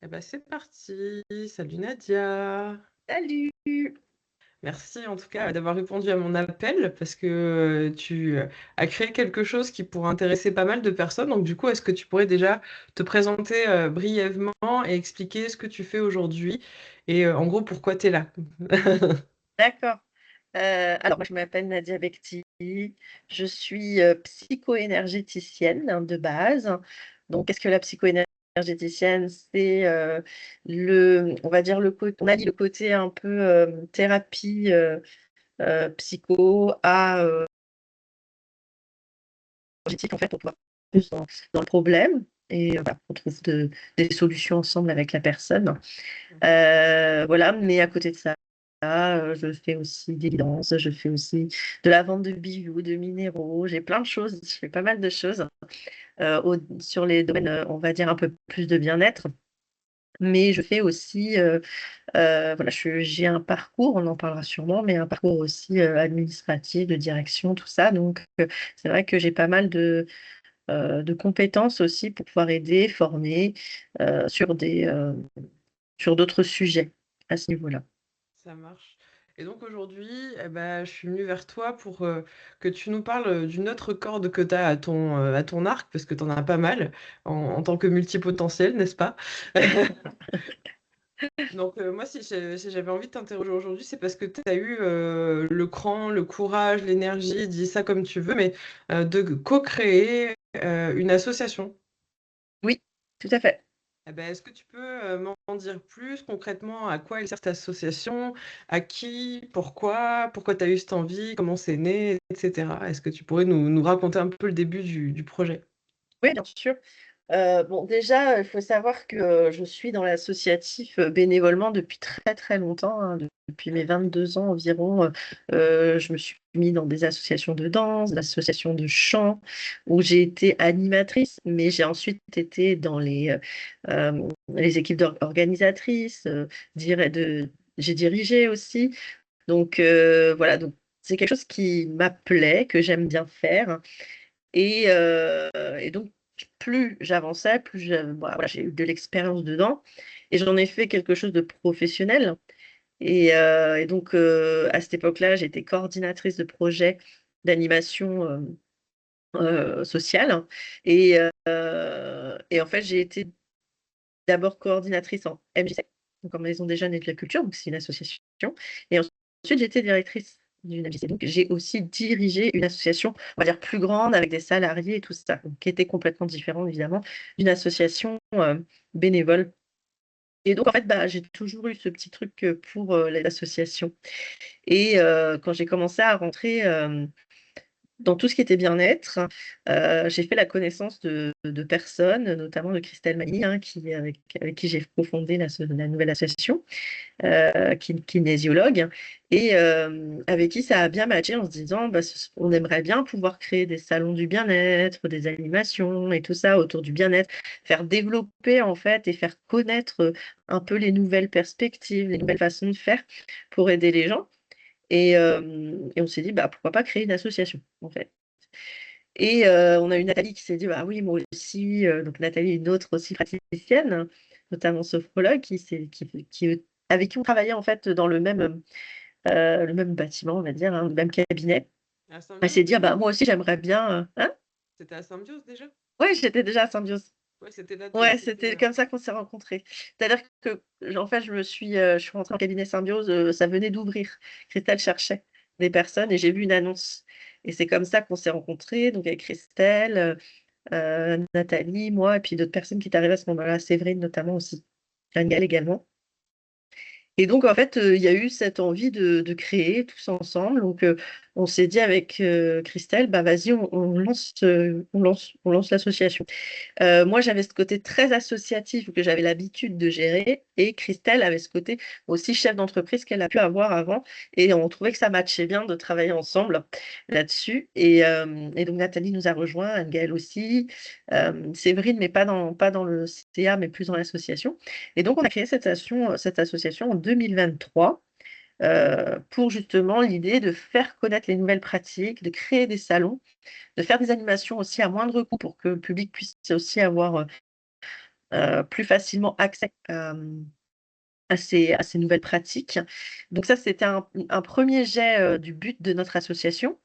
Eh ben, c'est parti. Salut Nadia. Salut! Merci en tout cas d'avoir répondu à mon appel parce que tu as créé quelque chose qui pourrait intéresser pas mal de personnes. Donc du coup, est-ce que tu pourrais déjà te présenter brièvement et expliquer ce que tu fais aujourd'hui et en gros pourquoi tu es là? D'accord. Alors moi je m'appelle Nadia Bekti, je suis, psycho-énergéticienne, hein, de base. Donc qu'est-ce que la psycho-énergéticienne? C'est, on va dire on allie le côté un peu, thérapie, psycho à, énergétique en fait pour pouvoir plus dans le problème et voilà, on trouve des solutions ensemble avec la personne. Mhm. Voilà, mais à côté de ça, je fais aussi des guidances, je fais aussi de la vente de bijoux, de minéraux, j'ai plein de choses, je fais pas mal de choses, sur les domaines, on va dire un peu plus de bien-être. Mais je fais aussi, voilà, j'ai un parcours, on en parlera sûrement, mais un parcours aussi, administratif, de direction, tout ça. Donc, c'est vrai que j'ai pas mal de compétences aussi pour pouvoir aider, former, sur sur d'autres sujets à ce niveau-là. Ça marche. Et donc aujourd'hui, eh ben, je suis venue vers toi pour que tu nous parles d'une autre corde que tu as à ton arc, parce que tu en as pas mal en tant que multipotentiel, n'est-ce pas? Donc moi, si j'avais envie de t'interroger aujourd'hui, c'est parce que tu as eu le cran, le courage, l'énergie, dis ça comme tu veux, mais de co-créer une association. Oui, tout à fait. Eh ben, est-ce que tu peux m'en dire plus concrètement à quoi elle sert cette association, à qui, pourquoi tu as eu cette envie, comment c'est né, etc. Est-ce que tu pourrais nous raconter un peu le début du projet? Oui, bien sûr. Bon, déjà, il faut savoir que, je suis dans l'associatif, bénévolement depuis très, très longtemps, hein, depuis mes 22 ans environ. Je me suis mis dans des associations de danse, d'associations de chant, où j'ai été animatrice, mais j'ai ensuite été dans les équipes organisatrices, j'ai dirigé aussi. Donc, voilà, donc c'est quelque chose qui m'appelait, que j'aime bien faire. Et donc plus j'avançais, plus bah, voilà, j'ai eu de l'expérience dedans et j'en ai fait quelque chose de professionnel et donc à cette époque-là, j'étais coordinatrice de projet d'animation, sociale et en fait, j'ai été d'abord coordinatrice en MJC, donc en maison des jeunes et de la culture, donc c'est une association et ensuite j'étais directrice d'une MJC. Donc j'ai aussi dirigé une association, on va dire plus grande avec des salariés et tout ça, donc qui était complètement différent évidemment d'une association, bénévole et donc en fait, bah, j'ai toujours eu ce petit truc, pour, les associations et quand j'ai commencé à rentrer, dans tout ce qui était bien-être, j'ai fait la connaissance de personnes, notamment de Christelle Magny, hein, avec qui j'ai cofondé la nouvelle association, kinésiologue et avec qui ça a bien matché en se disant: «Bah, on aimerait bien pouvoir créer des salons du bien-être, des animations et tout ça autour du bien-être». Faire développer en fait et faire connaître, un peu les nouvelles perspectives, les nouvelles façons de faire pour aider les gens et on s'est dit: «Bah, pourquoi pas créer une association?» en fait. Et on a eu Nathalie qui s'est dit: «Bah oui, moi aussi», donc Nathalie, une autre aussi praticienne, notamment sophrologue avec qui on travaillait en fait dans le même bâtiment, on va dire, hein, le même cabinet. À Elle s'est Symbiose dit: «Ah déjà? bah moi aussi j'aimerais bien», hein? C'était à Symbiose déjà? Ouais, j'étais déjà à Symbiose. Ouais, c'était là Ouais, c'était c'était comme ça qu'on s'est rencontrés. C'est-à-dire que, en fait, je suis rentrée en cabinet Symbiose, ça venait d'ouvrir. Christelle cherchait des personnes et j'ai vu une annonce et c'est comme ça qu'on s'est rencontrés, donc avec Christelle, Nathalie, moi et puis d'autres personnes qui étaient arrivées à ce moment-là, Séverine notamment aussi, Angèle également. Et donc en fait, il y a eu cette envie de créer tous ensemble. Donc, on s'est dit avec, Christelle: «Bah, vas-y, on lance l'association». Moi, j'avais ce côté très associatif que j'avais l'habitude de gérer et Christelle avait ce côté aussi chef d'entreprise qu'elle a pu avoir avant et on trouvait que ça matchait bien de travailler ensemble là-dessus et donc Nathalie nous a rejoints, Anne-Gaëlle aussi, Séverine, mais pas dans le CA, mais plus dans l'association et donc on a créé cette association en 2023, pour justement l'idée de faire connaître les nouvelles pratiques, de créer des salons, de faire des animations aussi à moindre coût pour que le public puisse aussi avoir, plus facilement accès à ces nouvelles pratiques. Donc ça, c'était un premier jet du but de notre association.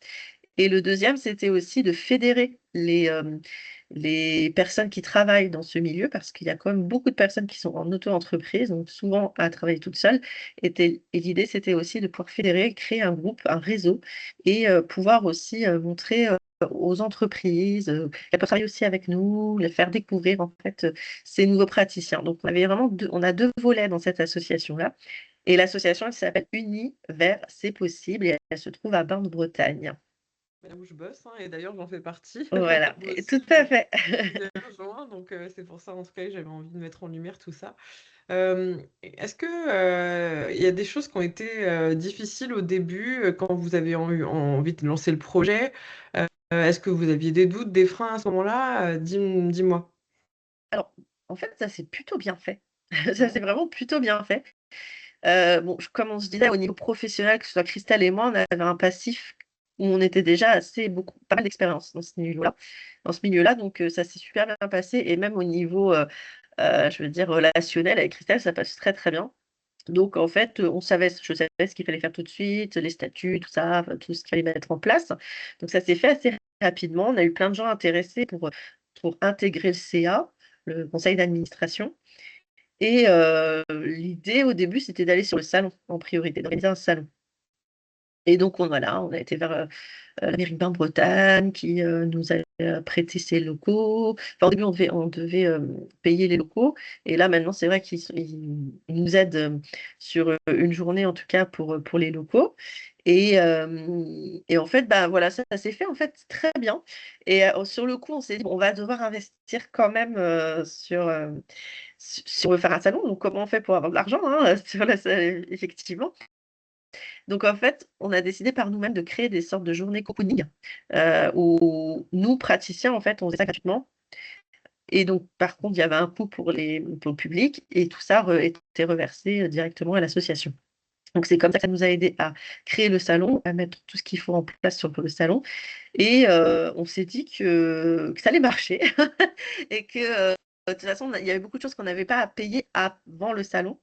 Et le deuxième, c'était aussi de fédérer les personnes qui travaillent dans ce milieu, parce qu'il y a quand même beaucoup de personnes qui sont en auto-entreprise, donc souvent à travailler toutes seules. Et l'idée, c'était aussi de pouvoir fédérer, créer un groupe, un réseau, et pouvoir aussi montrer aux entreprises qu'elles peuvent travailler aussi avec nous, les faire découvrir en fait ces nouveaux praticiens. Donc on a deux volets dans cette association-là. Et l'association, elle s'appelle Unis vers C'est possible, et elle se trouve à Bain-de-Bretagne. Là où je bosse, hein, et d'ailleurs j'en fais partie. Voilà, Moi aussi, tout à fait. je l'ai rejoint, donc c'est pour ça en tout cas que j'avais envie de mettre en lumière tout ça. Est-ce que il y a des choses qui ont été difficiles au début quand vous avez eu envie de lancer le projet? Est-ce que vous aviez des doutes, des freins à ce moment-là? Dis-moi. Alors, en fait, ça s'est plutôt bien fait. Ça s'est Ouais. vraiment plutôt bien fait. Bon, comme on se disait, au niveau professionnel, que ce soit Christelle et moi, on avait un passif où on était déjà pas mal d'expérience dans ce milieu-là, donc ça s'est super bien passé, et même au niveau, je veux dire relationnel avec Christelle, ça passe très, très bien. Donc en fait, je savais ce qu'il fallait faire tout de suite, les statuts, tout ça, enfin tout ce qu'il fallait mettre en place. Donc ça s'est fait assez rapidement. On a eu plein de gens intéressés pour intégrer le CA, le conseil d'administration. Et l'idée au début, c'était d'aller sur le salon en priorité, d'organiser un salon. Et donc on a été vers, la mairie de Bain-Bretagne qui, nous a prêté ses locaux. Enfin, au début, on devait, payer les locaux, et là, maintenant, c'est vrai qu'ils nous aident, sur, une journée, en tout cas, pour les locaux. Et en fait, bah, voilà, ça s'est fait, en fait, très bien. Et sur le coup, on s'est dit: «Bon, on va devoir investir quand même, si on veut faire un salon, donc comment on fait pour avoir de l'argent, hein?» Sur la effectivement. Donc en fait, on a décidé par nous-mêmes de créer des sortes de journées cocooning, où nous, praticiens, en fait, on faisait ça gratuitement. Et donc par contre, il y avait un coût pour le public, et tout ça était reversé directement à l'association. Donc c'est comme ça que ça nous a aidé à créer le salon, à mettre tout ce qu'il faut en place sur le salon, et on s'est dit que ça allait marcher et que, de toute façon, il y avait beaucoup de choses qu'on n'avait pas à payer avant le salon.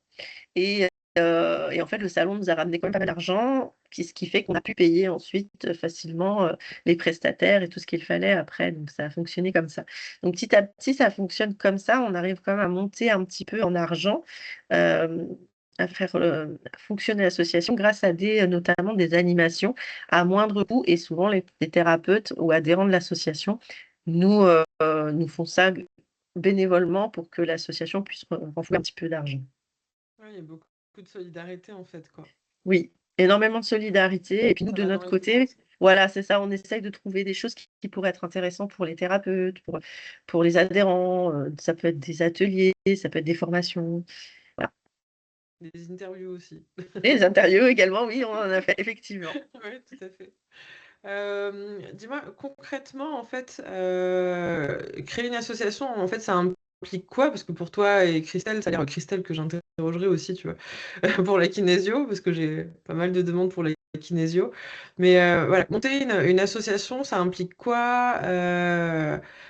Et en fait, le salon nous a ramené quand même pas mal d'argent, ce qui fait qu'on a pu payer ensuite, facilement, les prestataires et tout ce qu'il fallait après, donc ça a fonctionné comme ça. Donc petit à petit, ça fonctionne comme ça, on arrive quand même à monter un petit peu en argent, hem, à faire, fonctionner l'association grâce à notamment des animations à moindre coût, et souvent les thérapeutes ou adhérents de l'association nous, nous font ça bénévolement pour que l'association puisse renflouer un petit peu d'argent. Ouais, il y a beaucoup de solidarité en fait, quoi. Oui, énormément de solidarité, et puis nous, Ça de va dans notre les deux côté, sens. voilà, c'est ça, on essaye de trouver des choses qui pourraient être intéressantes pour les thérapeutes, pour les adhérents, ça peut être des ateliers, ça peut être des formations, voilà. Des interviews aussi. Et les interviews également, oui, on en a fait effectivement. Oui, tout à fait. Dis-moi, concrètement, en fait, créer une association, en fait, ça implique quoi? Parce que pour toi et Christelle, ça a l'air Christelle que j'interrogerai aussi, tu vois, pour la kinésio, parce que j'ai pas mal de demandes pour la kinésio. Mais voilà, monter une association, ça implique quoi?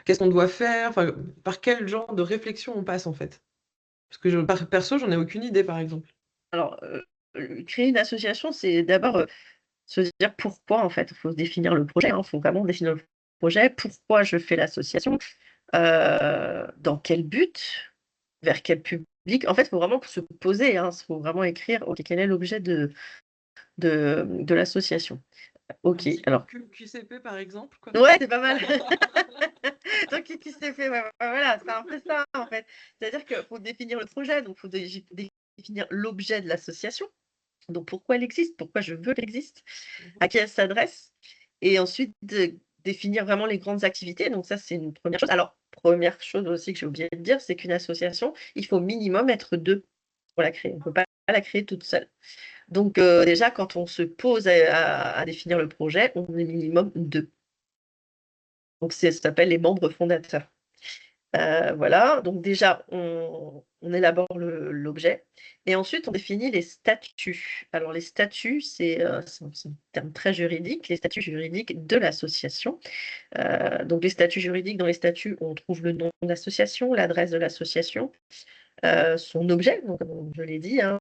Qu'est-ce qu'on doit faire? Enfin, par quel genre de réflexion on passe, en fait? Parce que perso, j'en ai aucune idée, par exemple. Alors, créer une association, c'est d'abord, se dire pourquoi, en fait. Il faut définir le projet, hein, il faut vraiment définir le projet. Pourquoi je fais l'association? Dans quel but? Vers quel public? En fait, il faut vraiment se poser, hein, il faut vraiment écrire: «OK, quel est l'objet de l'association?» Un OK, petit alors QCP, par exemple, quoi. ouais, c'est pas mal. Donc qui s'est fait, ouais, ouais, voilà, c'est un peu ça, en fait. C'est-à-dire qu'il faut définir le projet, donc il faut définir l'objet de l'association. Donc pourquoi elle existe? Pourquoi je veux qu'elle existe? Mhm. À qui elle s'adresse? Et ensuite définir vraiment les grandes activités, donc ça, c'est une première chose. Alors, première chose aussi que j'ai oublié de dire, c'est qu'une association, il faut au minimum être 2 pour la créer. On ne peut pas la créer toute seule. Donc déjà, quand on se pose à définir le projet, on est minimum 2. Donc ça s'appelle les membres fondateurs. Voilà, donc déjà, on élabore l'objet et ensuite on définit les statuts. Alors les statuts, c'est un terme très juridique, les statuts juridiques de l'association. Donc les statuts juridiques, dans les statuts, on trouve le nom de l'association, l'adresse de l'association, son objet, donc comme je l'ai dit, hein,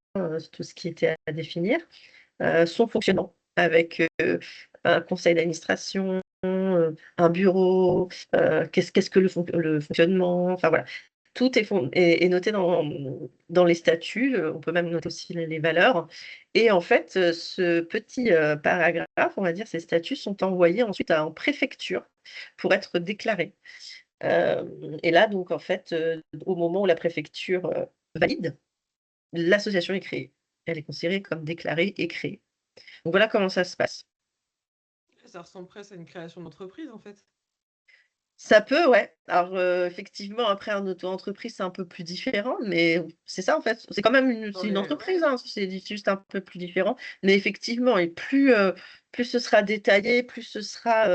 tout ce qui était à définir, son fonctionnement avec, un conseil d'administration, un bureau, qu'est-ce que le fonctionnement, enfin voilà. Tout est noté dans les statuts, on peut même noter aussi les valeurs et en fait, ce petit, paragraphe, on va dire, ces statuts sont envoyés ensuite en préfecture pour être déclarés. Et là donc en fait, au moment où la préfecture, valide, l'association est créée. Elle est considérée comme déclarée et créée. Donc voilà comment ça se passe. Ça ressemble presque à une création d'entreprise, en fait. Ça peut, ouais. Alors, effectivement, après en auto-entreprise, c'est un peu plus différent, mais c'est ça en fait. C'est quand même Dans c'est une les entreprise, ouais. hein, c'est juste un peu plus différent. Mais effectivement et plus ce sera détaillé, plus ce sera,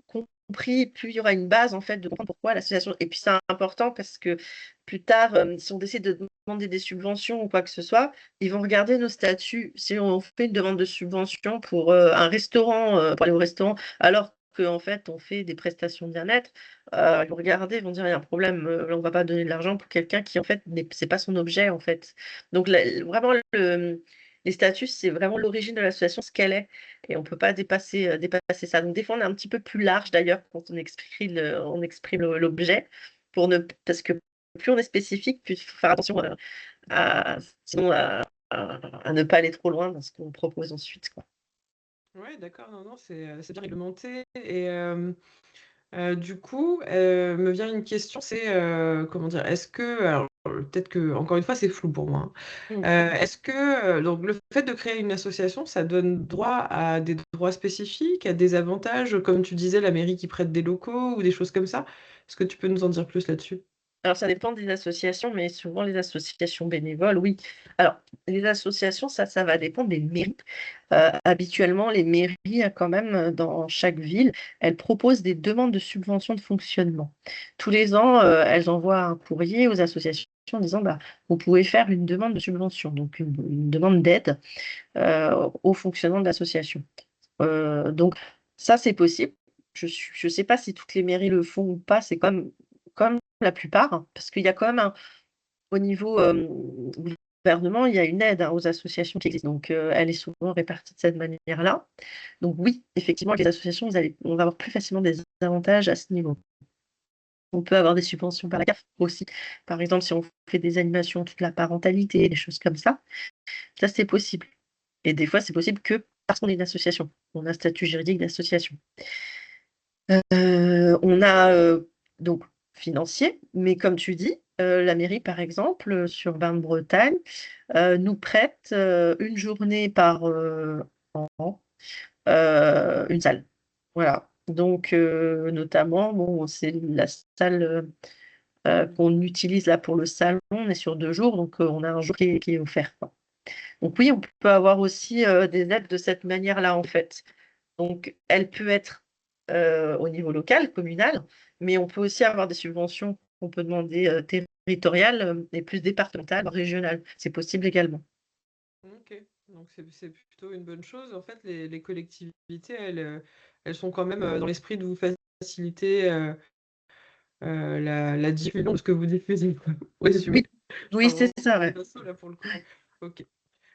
compris, plus il y aura une base en fait de comprendre pourquoi l'association et puis c'est important parce que plus tard, si on décide de demander des subventions ou quoi que ce soit, ils vont regarder nos statuts. Si on fait une demande de subvention pour, un restaurant, pour aller au restaurant, alors qu'en fait on fait des prestations de bien-être, ils vont regarder, ils vont dire: «Il y a un problème, on va pas donner de l'argent pour quelqu'un qui en fait c'est pas son objet en fait». Donc vraiment les statuts, c'est vraiment l'origine de l'association, ce qu'elle est et on peut pas dépasser ça. Donc des fois, on est un petit peu plus large d'ailleurs quand on exprime l'objet pour ne parce que plus on est spécifique, plus il faut faire attention, à sinon à ne pas aller trop loin dans ce qu'on propose ensuite, quoi. Ouais, d'accord, non, non, c'est bien réglementé et du coup, me vient une question, c'est, comment dire? Est-ce que alors, peut-être que encore une fois, c'est flou pour moi, Mmh. hein. Est-ce que, donc le fait de créer une association, ça donne droit à des droits spécifiques, à des avantages, comme tu disais, la mairie qui prête des locaux ou des choses comme ça? Est-ce que tu peux nous en dire plus là-dessus? Alors ça dépend des associations, mais souvent les associations bénévoles, oui. Alors les associations, ça va dépendre des mairies. Habituellement, les mairies, quand même, dans chaque ville, elles proposent des demandes de subventions de fonctionnement. Tous les ans, elles envoient un courrier aux associations en disant: «Bah, vous pouvez faire une demande de subvention», donc une demande d'aide, au fonctionnement de l'association. Donc ça, c'est possible. Je sais pas si toutes les mairies le font ou pas, c'est comme la plupart, hein, parce qu'il y a quand même au niveau, gouvernement, il y a une aide, hein, aux associations qui existent, donc elle est souvent répartie de cette manière-là. Donc oui, effectivement, les associations, on va avoir plus facilement des avantages à ce niveau. On peut avoir des subventions par la CAF aussi. Par exemple, si on fait des animations toute la parentalité, des choses comme ça c'est possible et des fois, c'est possible que parce qu'on est une association. On a un statut juridique d'association. On a, donc financier, mais comme tu dis, la mairie, par exemple, sur Bain-de-Bretagne, nous prête, 1 journée par, an, une salle. Voilà, donc notamment, bon, c'est la salle, qu'on utilise là pour le salon, on est sur 2 jours, donc on a un jour qui est offert, quoi. Donc oui, on peut avoir aussi, des aides de cette manière-là, en fait. Donc elle peut être, au niveau local, communal, mais on peut aussi avoir des subventions qu'on peut demander, territoriales, et plus départementales, régionales. C'est possible également. OK, donc c'est plutôt une bonne chose. En fait, les collectivités, elles sont quand même, dans l'esprit de vous faciliter, la diffusion de ce que vous diffusez, quoi. Pour Oui, résumer. Je oui, parle c'est vraiment ça, des ouais. assos là pour le coup. OK.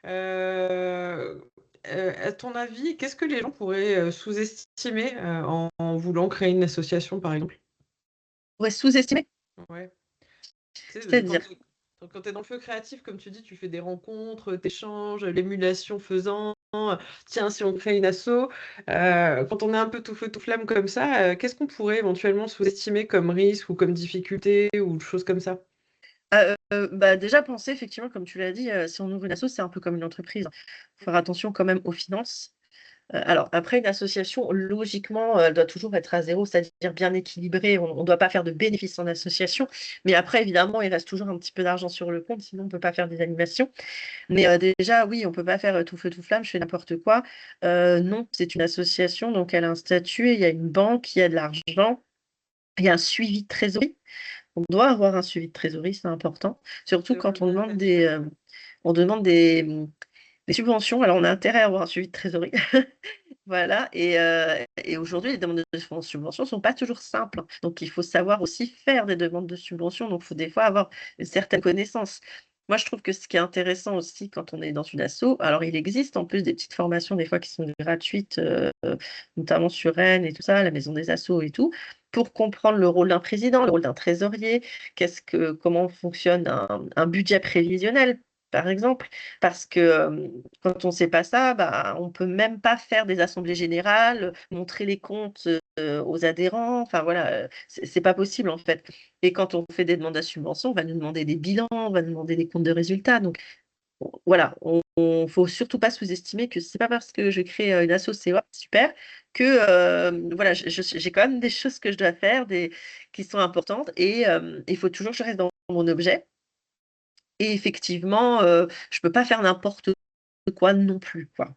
Heu à ton avis, qu'est-ce que les gens pourraient, sous-estimer, en voulant créer une association, par exemple? Ouais, sous-estimé? Ouais. Tu sais, C'est-à-dire? quand tu es dans le feu créatif, comme tu dis, tu fais des rencontres, tu échanges, l'émulation faisant, tiens, si on crée une asso, quand on est un peu tout feu tout flamme comme ça, qu'est-ce qu'on pourrait éventuellement sous-estimer comme risque ou comme difficulté ou choses comme ça? Bah, déjà penser effectivement comme tu l'as dit, si on ouvre une asso, c'est un peu comme une entreprise. Faut faire attention quand même aux finances. Alors après une association, logiquement, elle doit toujours être à zéro, c'est-à-dire bien équilibrée. On ne doit pas faire de bénéfices en association. Mais après évidemment, il reste toujours un petit peu d'argent sur le compte, sinon on ne peut pas faire des animations. Mais, déjà oui, on ne peut pas faire, tout feu tout flamme, je fais n'importe quoi. Non, c'est une association, donc elle a un statut et il y a une banque, il y a de l'argent. Il y a un suivi de trésorerie. On doit avoir un suivi de trésorerie, c'est important. Surtout de quand on demande monétisation. on demande des subventions. Alors, on a intérêt à avoir un suivi de trésorerie. Voilà. Et aujourd'hui, les demandes de subventions ne sont pas toujours simples. Donc, il faut savoir aussi faire des demandes de subventions. Donc, il faut des fois avoir une certaine connaissance. Moi, je trouve que ce qui est intéressant aussi quand on est dans une asso, alors il existe en plus des petites formations des fois qui sont gratuites, notamment sur Rennes et tout ça, la maison des assos et tout, pour comprendre le rôle d'un président, le rôle d'un trésorier, comment fonctionne un budget prévisionnel, par exemple. Parce que quand on ne sait pas ça, bah, on ne peut même pas faire des assemblées générales, montrer les comptes aux adhérents. Enfin voilà, c'est pas possible en fait. Et quand on fait des demandes à subvention, on va nous demander des bilans, on va nous demander des comptes de résultats. Donc voilà, on faut surtout pas sous-estimer que c'est pas parce que je crée une asso, c'est super, que voilà, j'ai quand même des choses que je dois faire, qui sont importantes. Et il faut toujours que je reste dans mon objet. Et effectivement, je peux pas faire n'importe quoi non plus, quoi.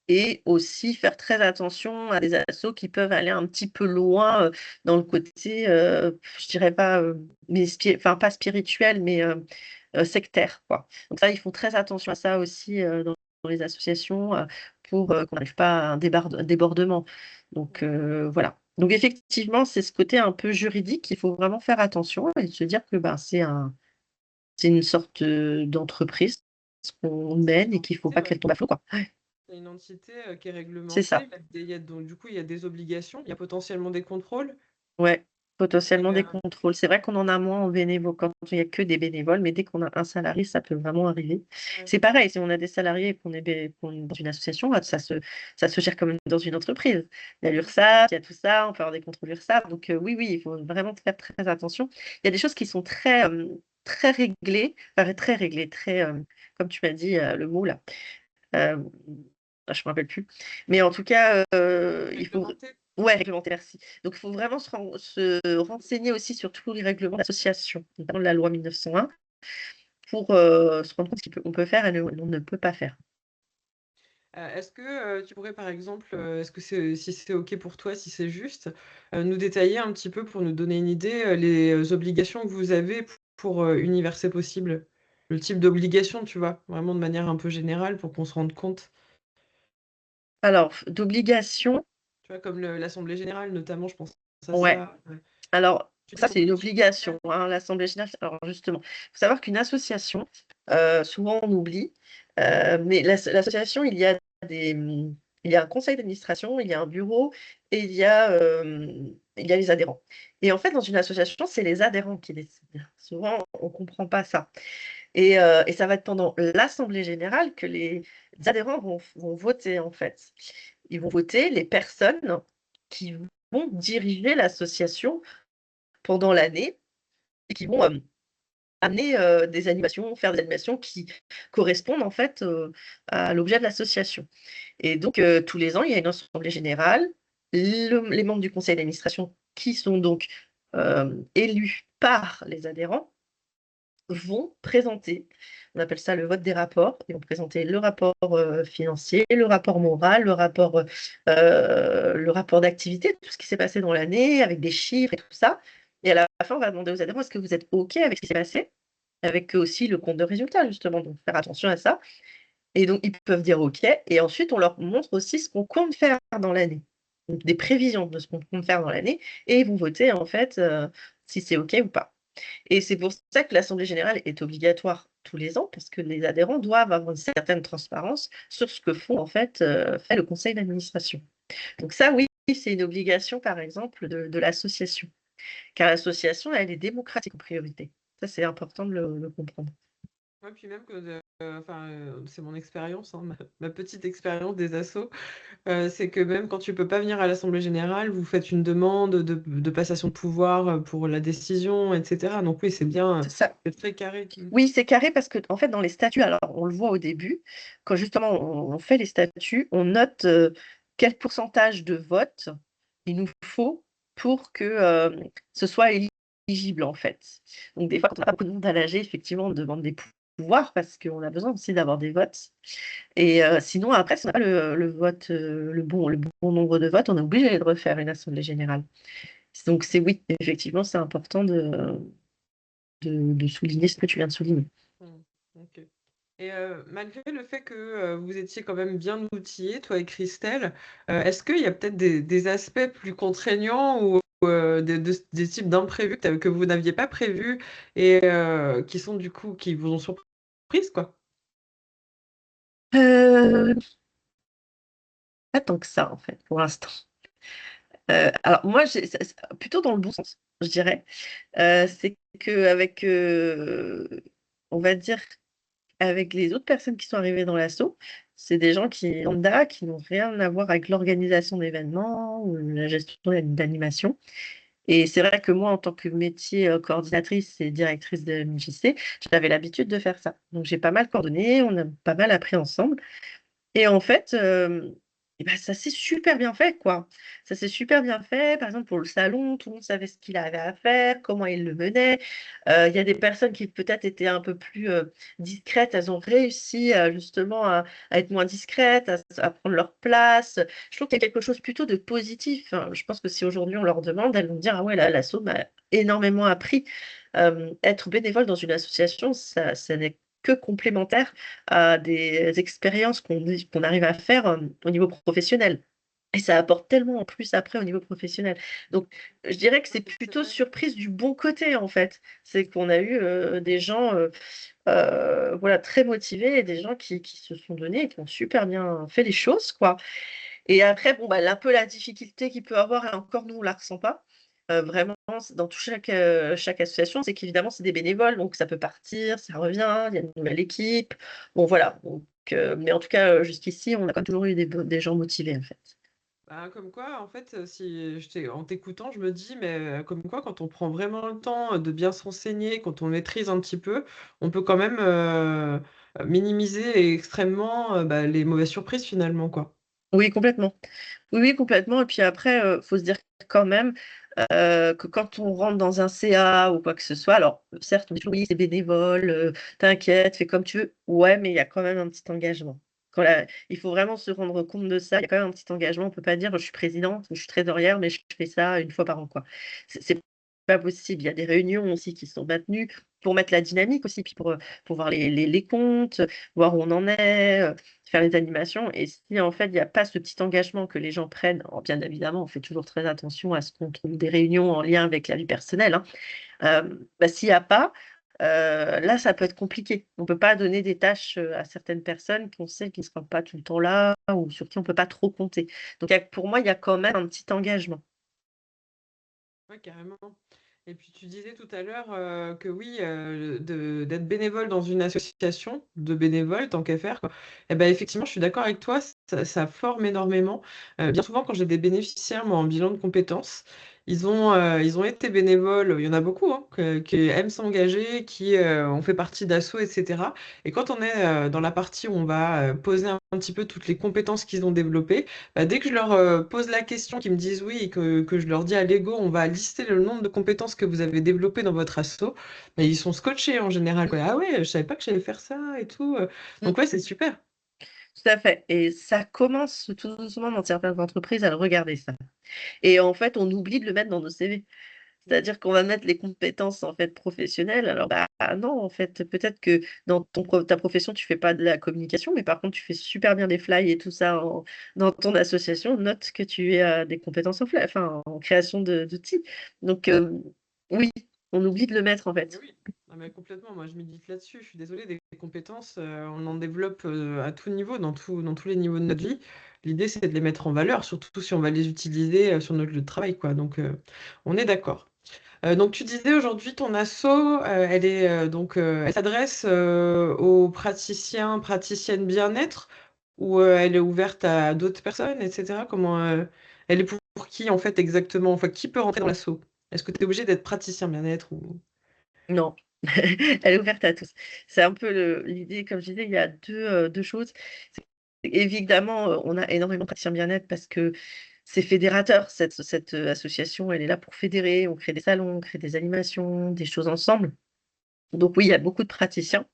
Et aussi faire très attention à des assos qui peuvent aller un petit peu loin, dans le côté, je dirais pas, mais enfin pas spirituel, mais sectaire, quoi. Donc ça, ils font très attention à ça aussi, dans les associations, pour, qu'on n'arrive pas à un débordement. Donc voilà. Donc effectivement, c'est ce côté un peu juridique, il faut vraiment faire attention et se dire que, ben, c'est une sorte, d'entreprise qu'on C'est mène une et qu'il ne faut entité, pas ouais. qu'elle tombe à flot, quoi. Ouais, C'est une entité qui est c'est réglementée. ça. Donc, du coup, il y a des obligations, il y a potentiellement des contrôles. Ouais, Et, potentiellement des contrôles. C'est vrai qu'on en a moins en bénévole quand il n'y a que des bénévoles, mais dès qu'on a un salarié, ça peut vraiment arriver. ouais. C'est pareil, si on a des salariés et qu'on est dans une association, ça se gère comme dans une entreprise. Il y a l'URSSAF, il y a tout ça, on peut avoir des contrôles URSSAF. Donc oui, oui, il faut vraiment faire très attention. Il y a des choses qui sont très réglées, enfin, très réglées, comme tu m'as dit, le mot là. Euh, je me rappelle plus. Mais en tout cas, il faut. Réglementé. Ouais, réglementer, merci. Donc, il faut vraiment se renseigner aussi sur tous les règlements d'association, notamment la loi 1901, pour se rendre compte qu'on peut faire et on ne peut pas faire. Est-ce que tu pourrais, par exemple, est-ce que si c'est OK pour toi, si c'est juste, nous détailler un petit peu pour nous donner une idée, les obligations que vous avez pour Universé Possible? Le type d'obligation, tu vois? Vraiment de manière un peu générale pour qu'on se rende compte. Alors, d'obligation, Tu vois, comme l'assemblée générale, notamment, je pense à ouais. ça. Ouais. Alors, Tu ça, sais, c'est une obligation, hein, l'Assemblée générale. Alors, justement, il faut savoir qu'une association, souvent on oublie, mais l'association, des, il y a un conseil d'administration, il y a un bureau et il y a les adhérents. Et en fait, dans une association, c'est les adhérents qui décident. Souvent, on ne comprend pas ça. Et ça va être pendant l'Assemblée générale que les adhérents vont voter, en fait. Ils vont voter les personnes qui vont diriger l'association pendant l'année et qui vont, amener, des animations, faire des animations qui correspondent en fait, à l'objet de l'association. Et donc tous les ans, il y a une assemblée générale. Les membres du conseil d'administration qui sont donc, élus par les adhérents vont présenter, on appelle ça le vote des rapports. Ils vont présenter le rapport, financier, le rapport moral, le rapport d'activité, tout ce qui s'est passé dans l'année avec des chiffres et tout ça. Et à la fin, on va demander aux adhérents: «Est-ce que vous êtes OK avec ce qui s'est passé?» Avec aussi le compte de résultat justement, donc faire attention à ça. Et donc ils peuvent dire OK et ensuite on leur montre aussi ce qu'on compte faire dans l'année. Donc des prévisions de ce qu'on compte faire dans l'année et ils vont voter en fait, si c'est OK ou pas. Et c'est pour ça que l'assemblée générale est obligatoire tous les ans, parce que les adhérents doivent avoir une certaine transparence sur ce que fait le conseil d'administration. Donc ça, oui, c'est une obligation, par exemple, de l'association. Car l'association, elle est démocratique en priorité. Ça, c'est important de le comprendre. Ouais, puis même que enfin, c'est mon expérience, hein, ma petite expérience des assos, c'est que même quand tu peux pas venir à l'assemblée générale, vous faites une demande de passation de pouvoir, pour la décision et cetera. Donc oui, c'est bien, C'est ça. c'est très carré. Mmh. Oui, c'est carré parce que, en fait, dans les statuts, alors on le voit au début, quand justement on fait les statuts, on note quel pourcentage de vote il nous faut pour que ce soit éligible, en fait. Donc, des fois, quand on n'a pas beaucoup de monde à l'AG, effectivement, on demande des pouvoirs parce qu'on a besoin aussi d'avoir des votes. Et sinon, après, si on n'a pas le vote, le bon nombre de votes, on est obligé de refaire une assemblée générale. Donc oui, effectivement, c'est important de souligner ce que tu viens de souligner. Mmh. OK. Et malgré le fait que, vous étiez quand même bien outillés, toi et Christelle, est-ce qu'il y a peut-être des aspects plus contraignants ou des types d'imprévus que vous n'aviez pas prévus et qui sont du coup qui vous ont surprise, quoi? Euh, Pas tant que ça, en fait, pour l'instant. Alors moi, plutôt dans le bon sens, je dirais. C'est qu'avec, on va dire, avec les autres personnes qui sont arrivées dans l'asso, c'est des gens lambda, qui n'ont rien à voir avec l'organisation d'événements ou la gestion d'animation. Et c'est vrai que moi, en tant que métier, coordinatrice et directrice de MJC, j'avais l'habitude de faire ça. Donc j'ai pas mal coordonné, on a pas mal appris ensemble. Et en fait, et bah, ça s'est super bien fait, quoi. Ça s'est super bien fait. Par exemple, pour le salon, tout le monde savait ce qu'il avait à faire, comment il le menait. Il y a des personnes qui peut-être étaient un peu plus, discrètes. Elles ont réussi à justement à être moins discrètes, à prendre leur place. Je trouve qu'il y a quelque chose plutôt de positif. Hein. Je pense que si aujourd'hui on leur demande, elles vont dire: «Ah ouais, là, l'asso m'a énormément appris». Être bénévole dans une association, ça n'est que complémentaire à des expériences qu'on arrive à faire, au niveau professionnel, et ça apporte tellement en plus après au niveau professionnel. Donc je dirais que Ouais, c'est c'est plutôt vrai. surprise du bon côté, en fait. C'est qu'on a eu, des gens, voilà, très motivés, et des gens qui se sont donnés et qui ont super bien fait les choses, quoi. Et après, bon, bah, un peu la difficulté qu'il peut avoir, et encore nous on la ressent pas, vraiment, c'est dans chaque association, c'est qu'évidemment c'est des bénévoles, donc ça peut partir, ça revient, il y a une nouvelle équipe. Bon voilà, donc mais en tout cas, jusqu'ici, on a quand même toujours eu des gens motivés, en fait. Bah, comme quoi, en fait, si en t'écoutant, je me dis, mais comme quoi, quand on prend vraiment le temps de bien se renseigner, quand on maîtrise un petit peu, on peut quand même minimiser extrêmement bah, les mauvaises surprises finalement, quoi. Oui, complètement. Oui, oui, complètement. Et puis après, faut se dire quand même, que quand on rentre dans un CA ou quoi que ce soit, alors certes, on dit toujours: «Oui, c'est bénévole, t'inquiète, fais comme tu veux». Ouais, mais il y a quand même un petit engagement. Il faut vraiment se rendre compte de ça. Il y a quand même un petit engagement. On peut pas dire: «Je suis présidente, je suis trésorière, mais je fais ça une fois par an», quoi. C'est pas possible. Il y a des réunions aussi qui sont maintenues pour mettre la dynamique aussi, puis pour voir les comptes, voir où on en est, faire les animations. Et si en fait, il y a pas ce petit engagement que les gens prennent, alors bien évidemment, on fait toujours très attention à ce qu'on trouve des réunions en lien avec la vie personnelle, hein. Bah, s'il y a pas, là, ça peut être compliqué. On peut pas donner des tâches, à certaines personnes qu'on sait qui ne seront pas tout le temps là, ou sur qui on peut pas trop compter. Donc pour moi, il y a quand même un petit engagement. Ouais, carrément. Et puis tu disais tout à l'heure que oui, d'être bénévole dans une association de bénévoles, tant qu'à faire, quoi. Et ben effectivement, je suis d'accord avec toi, ça forme énormément. Bien souvent, quand j'ai des bénéficiaires, moi, en bilan de compétences, ils ont été bénévoles, il y en a beaucoup, hein, qui aiment s'engager, qui ont fait partie d'assauts, etc. Et quand on est dans la partie où on va poser un petit peu toutes les compétences qu'ils ont développées, bah, dès que je leur pose la question, qu'ils me disent oui et que je leur dis à l'ego, on va lister le nombre de compétences que vous avez développées dans votre asso, bah, ils sont scotchés en général, quoi. Ah ouais, je savais pas que j'allais faire ça et tout. Mmh, Donc ouais, c'est super. tout à fait, et ça commence tout doucement dans certaines entreprises à le regarder, ça. Et en fait, on oublie de le mettre dans nos CV. C'est-à-dire qu'on va mettre les compétences, en fait, professionnelles. Alors, bah, non, en fait, peut-être que dans ta profession, tu fais pas de la communication, mais par contre, tu fais super bien des flyers et tout ça dans ton association. Note que tu as des compétences en création d'outils. Donc, oui, on oublie de le mettre, en Mais fait. oui, ah, mais complètement. Moi, je médite là-dessus. Je suis désolée, des compétences, on en développe à tout niveau, dans tous les niveaux de notre vie. L'idée, c'est de les mettre en valeur, surtout si on va les utiliser sur notre lieu de travail, quoi. Donc, on est d'accord. Donc tu disais aujourd'hui ton asso, elle est, elle s'adresse, aux praticiens, praticiennes bien-être ou, elle est ouverte à d'autres personnes et cetera? Comment, elle est pour qui en fait exactement? Enfin, qui peut rentrer dans l'asso? Est-ce que tu es obligé d'être praticien bien-être ou? Non, elle est ouverte à tous. C'est un peu l'idée, comme je disais, il y a 2 choses. C'est évidemment, on a énormément de praticiens bien-être parce que c'est fédérateur. Cette association, elle est là pour fédérer. On crée des salons, on crée des animations, des choses ensemble. Donc oui, il y a beaucoup de praticiens,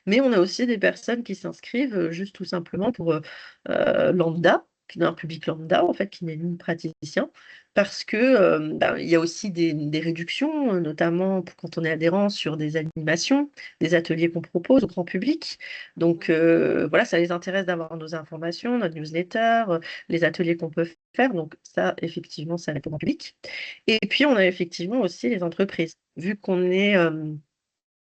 mais on a aussi des personnes qui s'inscrivent, juste tout simplement pour, lambda, qui est un public lambda, en fait, qui n'est ni praticien. parce que il y a aussi des réductions, notamment quand on est adhérent sur des animations, des ateliers qu'on propose au grand public. Donc voilà, ça les intéresse d'avoir nos informations, notre newsletter, les ateliers qu'on peut faire. Donc ça, effectivement, ça répond au grand public. Et puis, on a effectivement aussi les entreprises. Vu qu'on est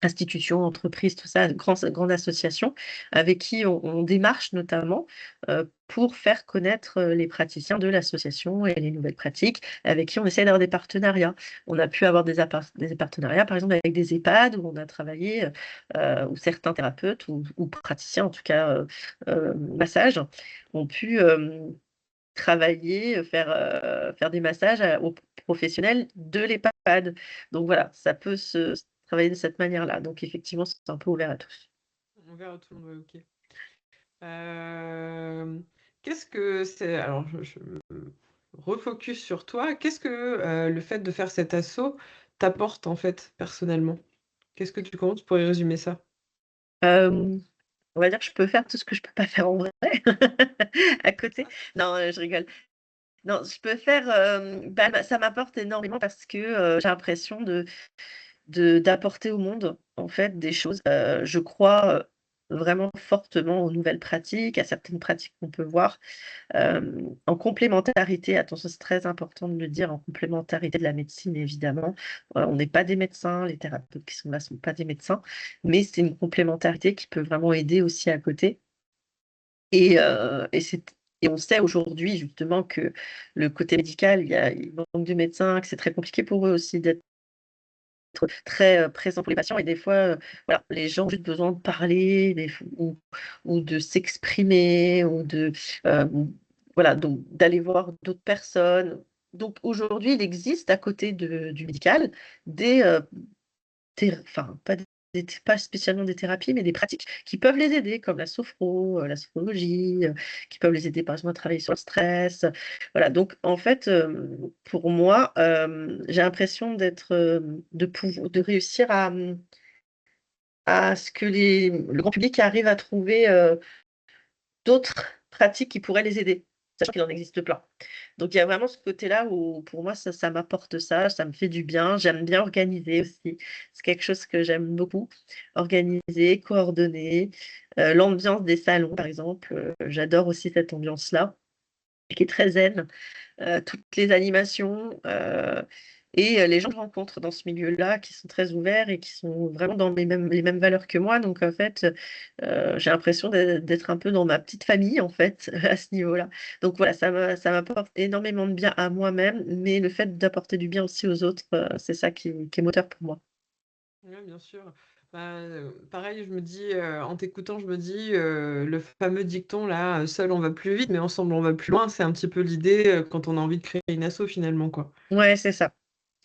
institutions, entreprises, tout ça, grande association, avec qui on démarche notamment pour faire connaître les praticiens de l'association et les nouvelles pratiques, avec qui on essaie d'avoir des partenariats. On a pu avoir des partenariats, par exemple, avec des EHPAD où on a travaillé, où certains thérapeutes ou praticiens, en tout cas massage, ont pu travailler, faire des massages aux professionnels de l'EHPAD. Donc voilà, ça peut se travailler de cette manière-là. Donc effectivement, c'est un peu ouvert à tous. On verra tout le monde, ouais, ok. Euh, Qu'est-ce que c'est... Alors, je me refocus sur toi. Qu'est-ce que le fait de faire cet assaut t'apporte, en fait, personnellement? Qu'est-ce que tu comptes pour y résumer ça? Euh, on va dire que je peux faire tout ce que je peux pas faire en vrai à côté. Non, je rigole. Non, je peux faire. Ça m'apporte énormément parce que j'ai l'impression d'apporter au monde en fait des choses. Je crois vraiment fortement aux nouvelles pratiques, à certaines pratiques qu'on peut voir. En complémentarité, attention, c'est très important de le dire, en complémentarité de la médecine, évidemment. On n'est pas des médecins, les thérapeutes qui sont là ne sont pas des médecins, mais c'est une complémentarité qui peut vraiment aider aussi à côté. Et on sait aujourd'hui justement que le côté médical, il manque de médecins, que c'est très compliqué pour eux aussi d'être très présents pour les patients. Et des fois, voilà, les gens ont juste besoin de parler ou de s'exprimer euh, voilà, donc d'aller voir d'autres personnes. Donc aujourd'hui, il existe à côté du médical des, enfin, pas spécialement des thérapies, mais des pratiques qui peuvent les aider, comme la sophro, la sophrologie, qui peuvent les aider par exemple à travailler sur le stress. Voilà, donc en fait, pour moi, j'ai l'impression de réussir à ce que le grand public arrive à trouver d'autres pratiques qui pourraient les aider, sachant qu'il en existe plein. Donc il y a vraiment ce côté-là où pour moi ça m'apporte ça, ça me fait du bien. J'aime bien organiser aussi. C'est quelque chose que j'aime beaucoup. Organiser, coordonner. L'ambiance des salons, par exemple, j'adore aussi cette ambiance-là, qui est très zen. Toutes les animations et les gens que je rencontre dans ce milieu-là qui sont très ouverts et qui sont vraiment dans les mêmes valeurs que moi. Donc, en fait, j'ai l'impression d'être un peu dans ma petite famille, en fait, à ce niveau-là. Donc, voilà, ça m'apporte énormément de bien à moi-même, mais le fait d'apporter du bien aussi aux autres, c'est ça qui est moteur pour moi. Oui, bien sûr. Bah, pareil, je me dis, en t'écoutant, je me dis, le fameux dicton là, seul on va plus vite, mais ensemble on va plus loin, c'est un petit peu l'idée quand on a envie de créer une asso finalement, quoi. Ouais, c'est ça,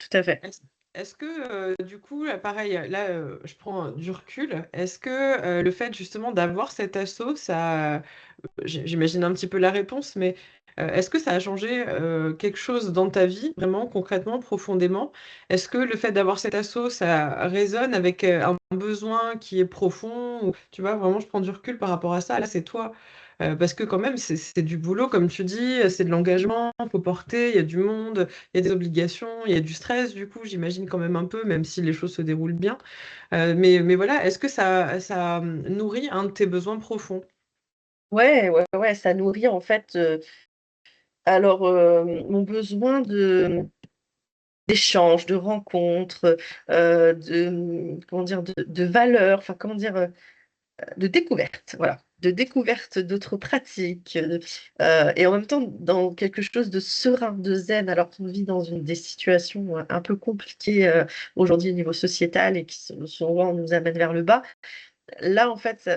tout à fait. Est-ce est-ce que, du coup, là, pareil, là, je prends du recul, est-ce que le fait justement d'avoir cet asso, ça, j'imagine un petit peu la réponse, mais est-ce que ça a changé quelque chose dans ta vie, vraiment, concrètement, profondément? Est-ce que le fait d'avoir cet asso, ça résonne avec un besoin qui est profond? Ou, tu vois, vraiment, je prends du recul par rapport à ça. Là, c'est toi. Parce que quand même, c'est du boulot, comme tu dis, c'est de l'engagement, il faut porter, il y a du monde, il y a des obligations, il y a du stress, du coup, j'imagine quand même un peu, même si les choses se déroulent bien. Mais voilà, est-ce que ça nourrit un de tes besoins profonds? Ouais, ouais, ouais, ça nourrit en fait. Alors, mon besoin d'échanges, de rencontres, comment dire, de valeurs, enfin, comment dire, de découverte, voilà, de découverte d'autres pratiques, et en même temps dans quelque chose de serein, de zen, alors qu'on vit dans des situations un peu compliquées aujourd'hui au niveau sociétal et qui souvent nous amènent vers le bas. Là, en fait,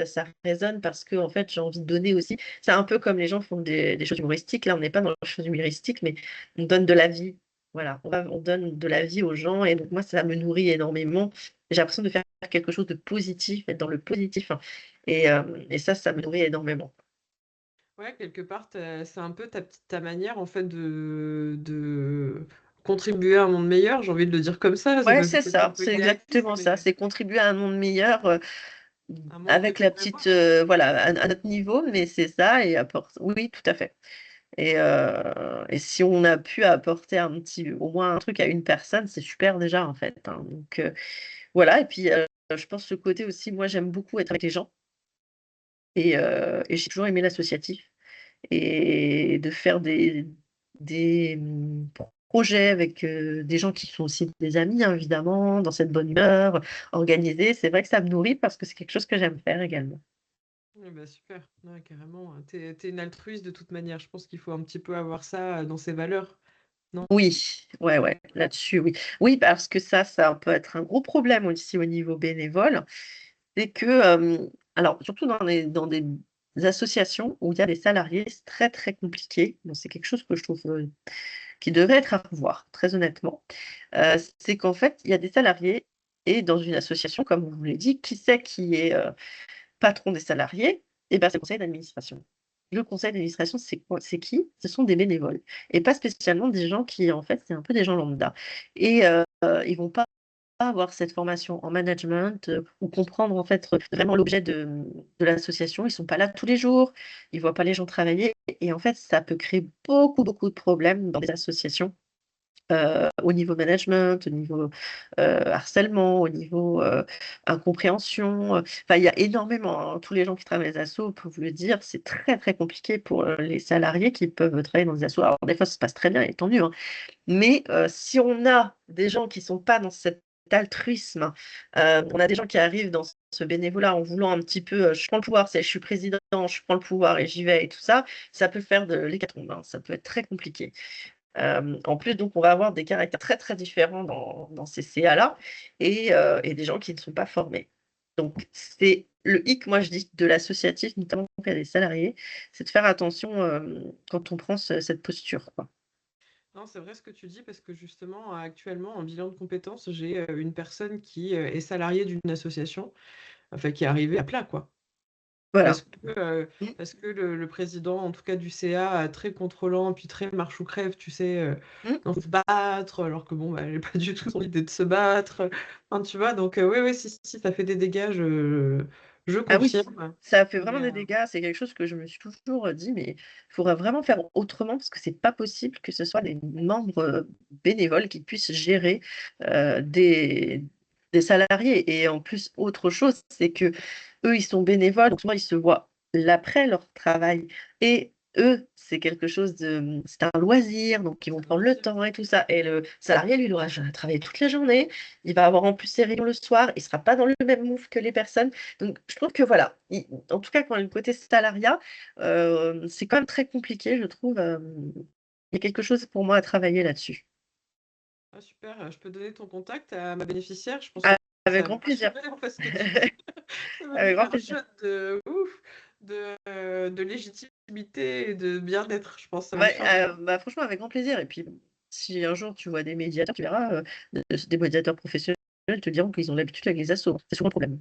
ça résonne parce que, en fait, j'ai envie de donner aussi. C'est un peu comme les gens font des choses humoristiques. Là, on n'est pas dans les choses humoristiques, mais on donne de la vie. Voilà, on donne de la vie aux gens. Et donc, moi, ça me nourrit énormément. J'ai l'impression de faire quelque chose de positif, être dans le positif, hein. Et ça me nourrit énormément. Ouais, quelque part, c'est un peu ta manière en fait de contribuer à un monde meilleur, j'ai envie de le dire comme ça, c'est Ouais, parce c'est que c'est un ça, peu c'est idéaliste, exactement ça. mais C'est contribuer à un monde meilleur un monde que avec tu la pourrais petite, voir. voilà, à notre niveau, mais c'est ça. Oui, tout à fait. Et si on a pu apporter au moins un truc à une personne, c'est super déjà, en fait, hein. Donc, voilà. Et puis, je pense le côté aussi, moi, j'aime beaucoup être avec les gens et j'ai toujours aimé l'associatif et de faire des projets avec, des gens qui sont aussi des amis, hein, évidemment, dans cette bonne humeur, organisés. C'est vrai que ça me nourrit parce que c'est quelque chose que j'aime faire également. Oui, bah, super. Ouais, carrément. Tu une altruiste de toute manière. Je pense qu'il faut un petit peu avoir ça dans ses valeurs, non? Oui, ouais, ouais, là-dessus, oui. Oui, parce que ça peut être un gros problème aussi au niveau bénévole. C'est que, alors surtout dans des associations où il y a des salariés, c'est très, très compliqué. Bon, c'est quelque chose que je trouve, qui devrait être à revoir, très honnêtement. C'est qu'en fait, il y a des salariés et dans une association, comme vous l'avez dit, qui c'est qui est, patron des salariés? Et ben, c'est le conseil d'administration. Le conseil d'administration, c'est quoi? C'est qui? Ce sont des bénévoles et pas spécialement des gens qui, en fait, c'est un peu des gens lambda et ils vont pas avoir cette formation en management, ou comprendre, en fait, vraiment l'objet de l'association. Ils sont pas là tous les jours, ils voient pas les gens travailler et en fait, ça peut créer beaucoup, beaucoup de problèmes dans des associations. Au niveau management, au niveau, harcèlement, au niveau, incompréhension, enfin il y a énormément, hein. Tous les gens qui travaillent dans les assos peuvent vous le dire, c'est très, très compliqué pour, les salariés qui peuvent travailler dans des assos. Alors des fois ça se passe très bien et tant mieux, hein, mais si on a des gens qui sont pas dans cet altruisme, on a des gens qui arrivent dans ce bénévolat en voulant un petit peu, «Je prends le pouvoir, c'est je suis président, je prends le pouvoir et j'y vais» et tout ça, ça peut faire de l'hécatombe, hein, ça peut être très compliqué. En plus, donc on va avoir des caractères très, très différents dans ces CA-là et des gens qui ne sont pas formés. Donc c'est le hic, moi je dis, de l'associatif, notamment quand il y a des salariés, c'est de faire attention, quand on prend cette posture, quoi. Non, c'est vrai ce que tu dis parce que justement, actuellement, en bilan de compétences, j'ai une personne qui est salariée d'une association, enfin qui est arrivée à plat, quoi. Voilà. Parce que, heu, Mmh. parce que le président, en tout cas du CA, très contrôlant, puis très marche ou crève, tu sais, Mmh. on faut se battre, alors que bon, bah, elle a pas du tout son idée de se battre, enfin, tu vois? Donc, oui, oui, si, si, ça fait des dégâts, je Ah oui, confirme. ça fait vraiment Mais, des dégâts. C'est quelque chose que je me suis toujours, dit: «Mais il faudrait vraiment faire autrement parce que c'est pas possible que ce soit des membres, bénévoles qui puissent gérer, des salariés» et en plus, autre chose, c'est qu'eux, ils sont bénévoles, donc souvent ils se voient l'après leur travail et eux, c'est quelque chose de, c'est un loisir, donc ils vont c'est un prendre le loisir. temps et tout ça et le salarié, lui, il aura travailler toute la journée, il va avoir en plus ses réunions le soir, il sera pas dans le même mood que les personnes donc je trouve que voilà, en tout cas quand le côté salariat, c'est quand même très compliqué je trouve, il y a quelque chose pour moi à travailler là-dessus. Ah super, je peux donner ton contact à ma bénéficiaire, je pense que Ah, ça avec va grand bien plaisir. rassurer, en fait, ce que tu dis. Ça va lui Avec grand faire un plaisir. shot de ouf, de légitimité et de bien-être, je pense, ça va lui Ouais, faire du bien. bah, franchement avec grand plaisir et puis si un jour tu vois des médiateurs, tu verras, des médiateurs professionnels te diront qu'ils ont l'habitude avec les assos, hein. C'est souvent le problème.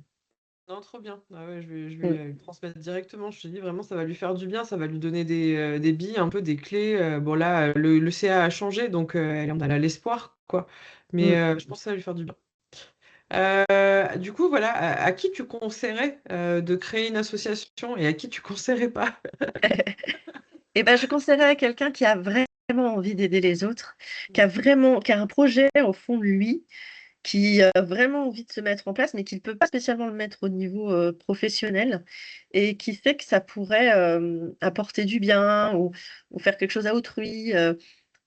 Non, trop bien. Ah ouais, je vais Mmh, lui transmettre directement. Je te dis vraiment, ça va lui faire du bien, ça va lui donner des billes, un peu des clés. Bon là, le CA a changé, donc elle en a l'espoir, quoi. Mais mmh. je pense que ça va lui faire du bien. Du coup, voilà, à qui tu conseillerais de créer une association et à qui tu conseillerais pas? Et ben, je conseillerais à quelqu'un qui a vraiment envie d'aider les autres, Mm. qui a un projet au fond de lui qui a vraiment envie de se mettre en place, mais qui ne peut pas spécialement le mettre au niveau, professionnel et qui sait que ça pourrait, apporter du bien ou faire quelque chose à autrui,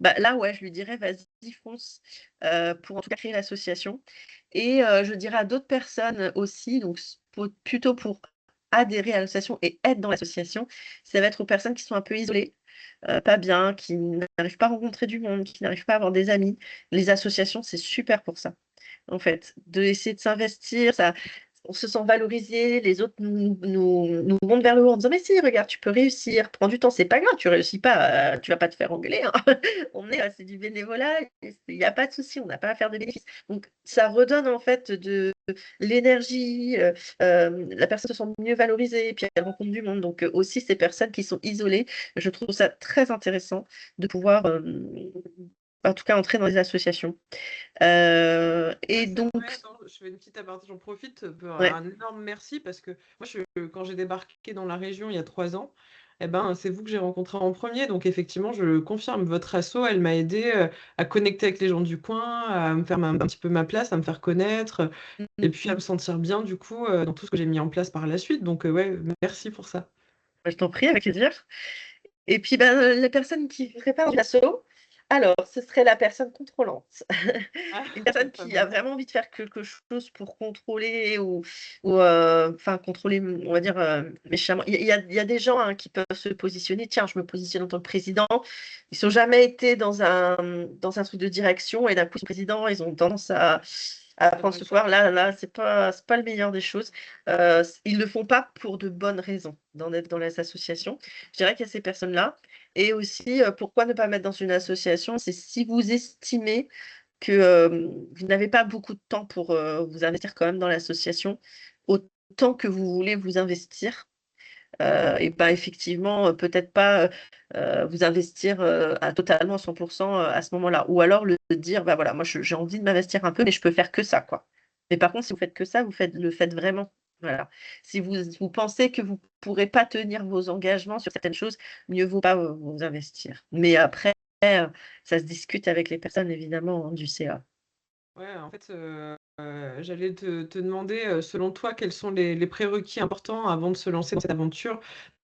bah, là, ouais, je lui dirais: «Vas-y, fonce», pour en tout cas créer l'association et je dirais à d'autres personnes aussi, donc plutôt pour adhérer à l'association et être dans l'association, ça va être aux personnes qui sont un peu isolées, pas bien, qui n'arrivent pas à rencontrer du monde, qui n'arrivent pas à avoir des amis. Les associations, c'est super pour ça. En fait, de essayer de s'investir, ça on se sent valorisé, les autres nous montent vers le haut en disant: «Mais si, regarde, tu peux réussir, prends du temps, c'est pas grave, tu réussis pas, tu vas pas te faire engueuler, hein. On est, c'est du bénévolat, il y a pas de souci, on n'a pas à faire de bénéfices». Donc ça redonne en fait de l'énergie, la personne se sent mieux valorisée, puis elle rencontre du monde. Donc aussi ces personnes qui sont isolées, je trouve ça très intéressant de pouvoir, en tout cas entrer dans les associations. Ouais, Et c'est donc vrai. Attends, je fais une petite aparté, j'en profite pour ouais. un énorme merci parce que moi, quand j'ai débarqué dans la région il y a 3 ans, eh ben, c'est vous que j'ai rencontré en premier. Donc effectivement, je confirme, votre asso, elle m'a aidé à connecter avec les gens du coin, à me faire un petit peu ma place, à me faire connaître, et Mmh. puis à me sentir bien du coup dans tout ce que j'ai mis en place par la suite. Donc ouais, merci pour ça. Bah, je t'en prie, avec plaisir. Et puis, ben, les personnes qui préparent une asso, alors ce serait la personne contrôlante. Ah, Une personne pas qui a mal. vraiment envie de faire quelque chose pour contrôler ou enfin contrôler, on va dire, méchamment. Il y a des gens, hein, qui peuvent se positionner: «Tiens, je me positionne en tant que président». Ils ont jamais été dans un truc de direction et d'un coup, ils sont présidents, ils ont tendance à À prendre ce braquer. pouvoir. Là, c'est pas le meilleur des choses. Ils le font pas pour de bonnes raisons d'en être dans les associations. Je dirais qu'il y a ces personnes-là et aussi, pourquoi ne pas mettre dans une association? C'est si vous estimez que, vous n'avez pas beaucoup de temps pour, vous investir quand même dans l'association, autant que vous voulez vous investir, et pas effectivement, peut-être pas, vous investir, à totalement à 100 à ce moment-là. Ou alors le dire: «Bah, voilà, moi j'ai envie de m'investir un peu, mais je peux faire que ça, quoi». Mais par contre, si vous faites que ça, le faites vraiment. Voilà. Si vous pensez que vous pourrez pas tenir vos engagements sur certaines choses, mieux vaut pas, vous investir. Mais après, ça se discute avec les personnes évidemment, hein, du CA. Ouais, en fait, j'allais te demander, selon toi, quels sont les prérequis importants avant de se lancer dans cette aventure?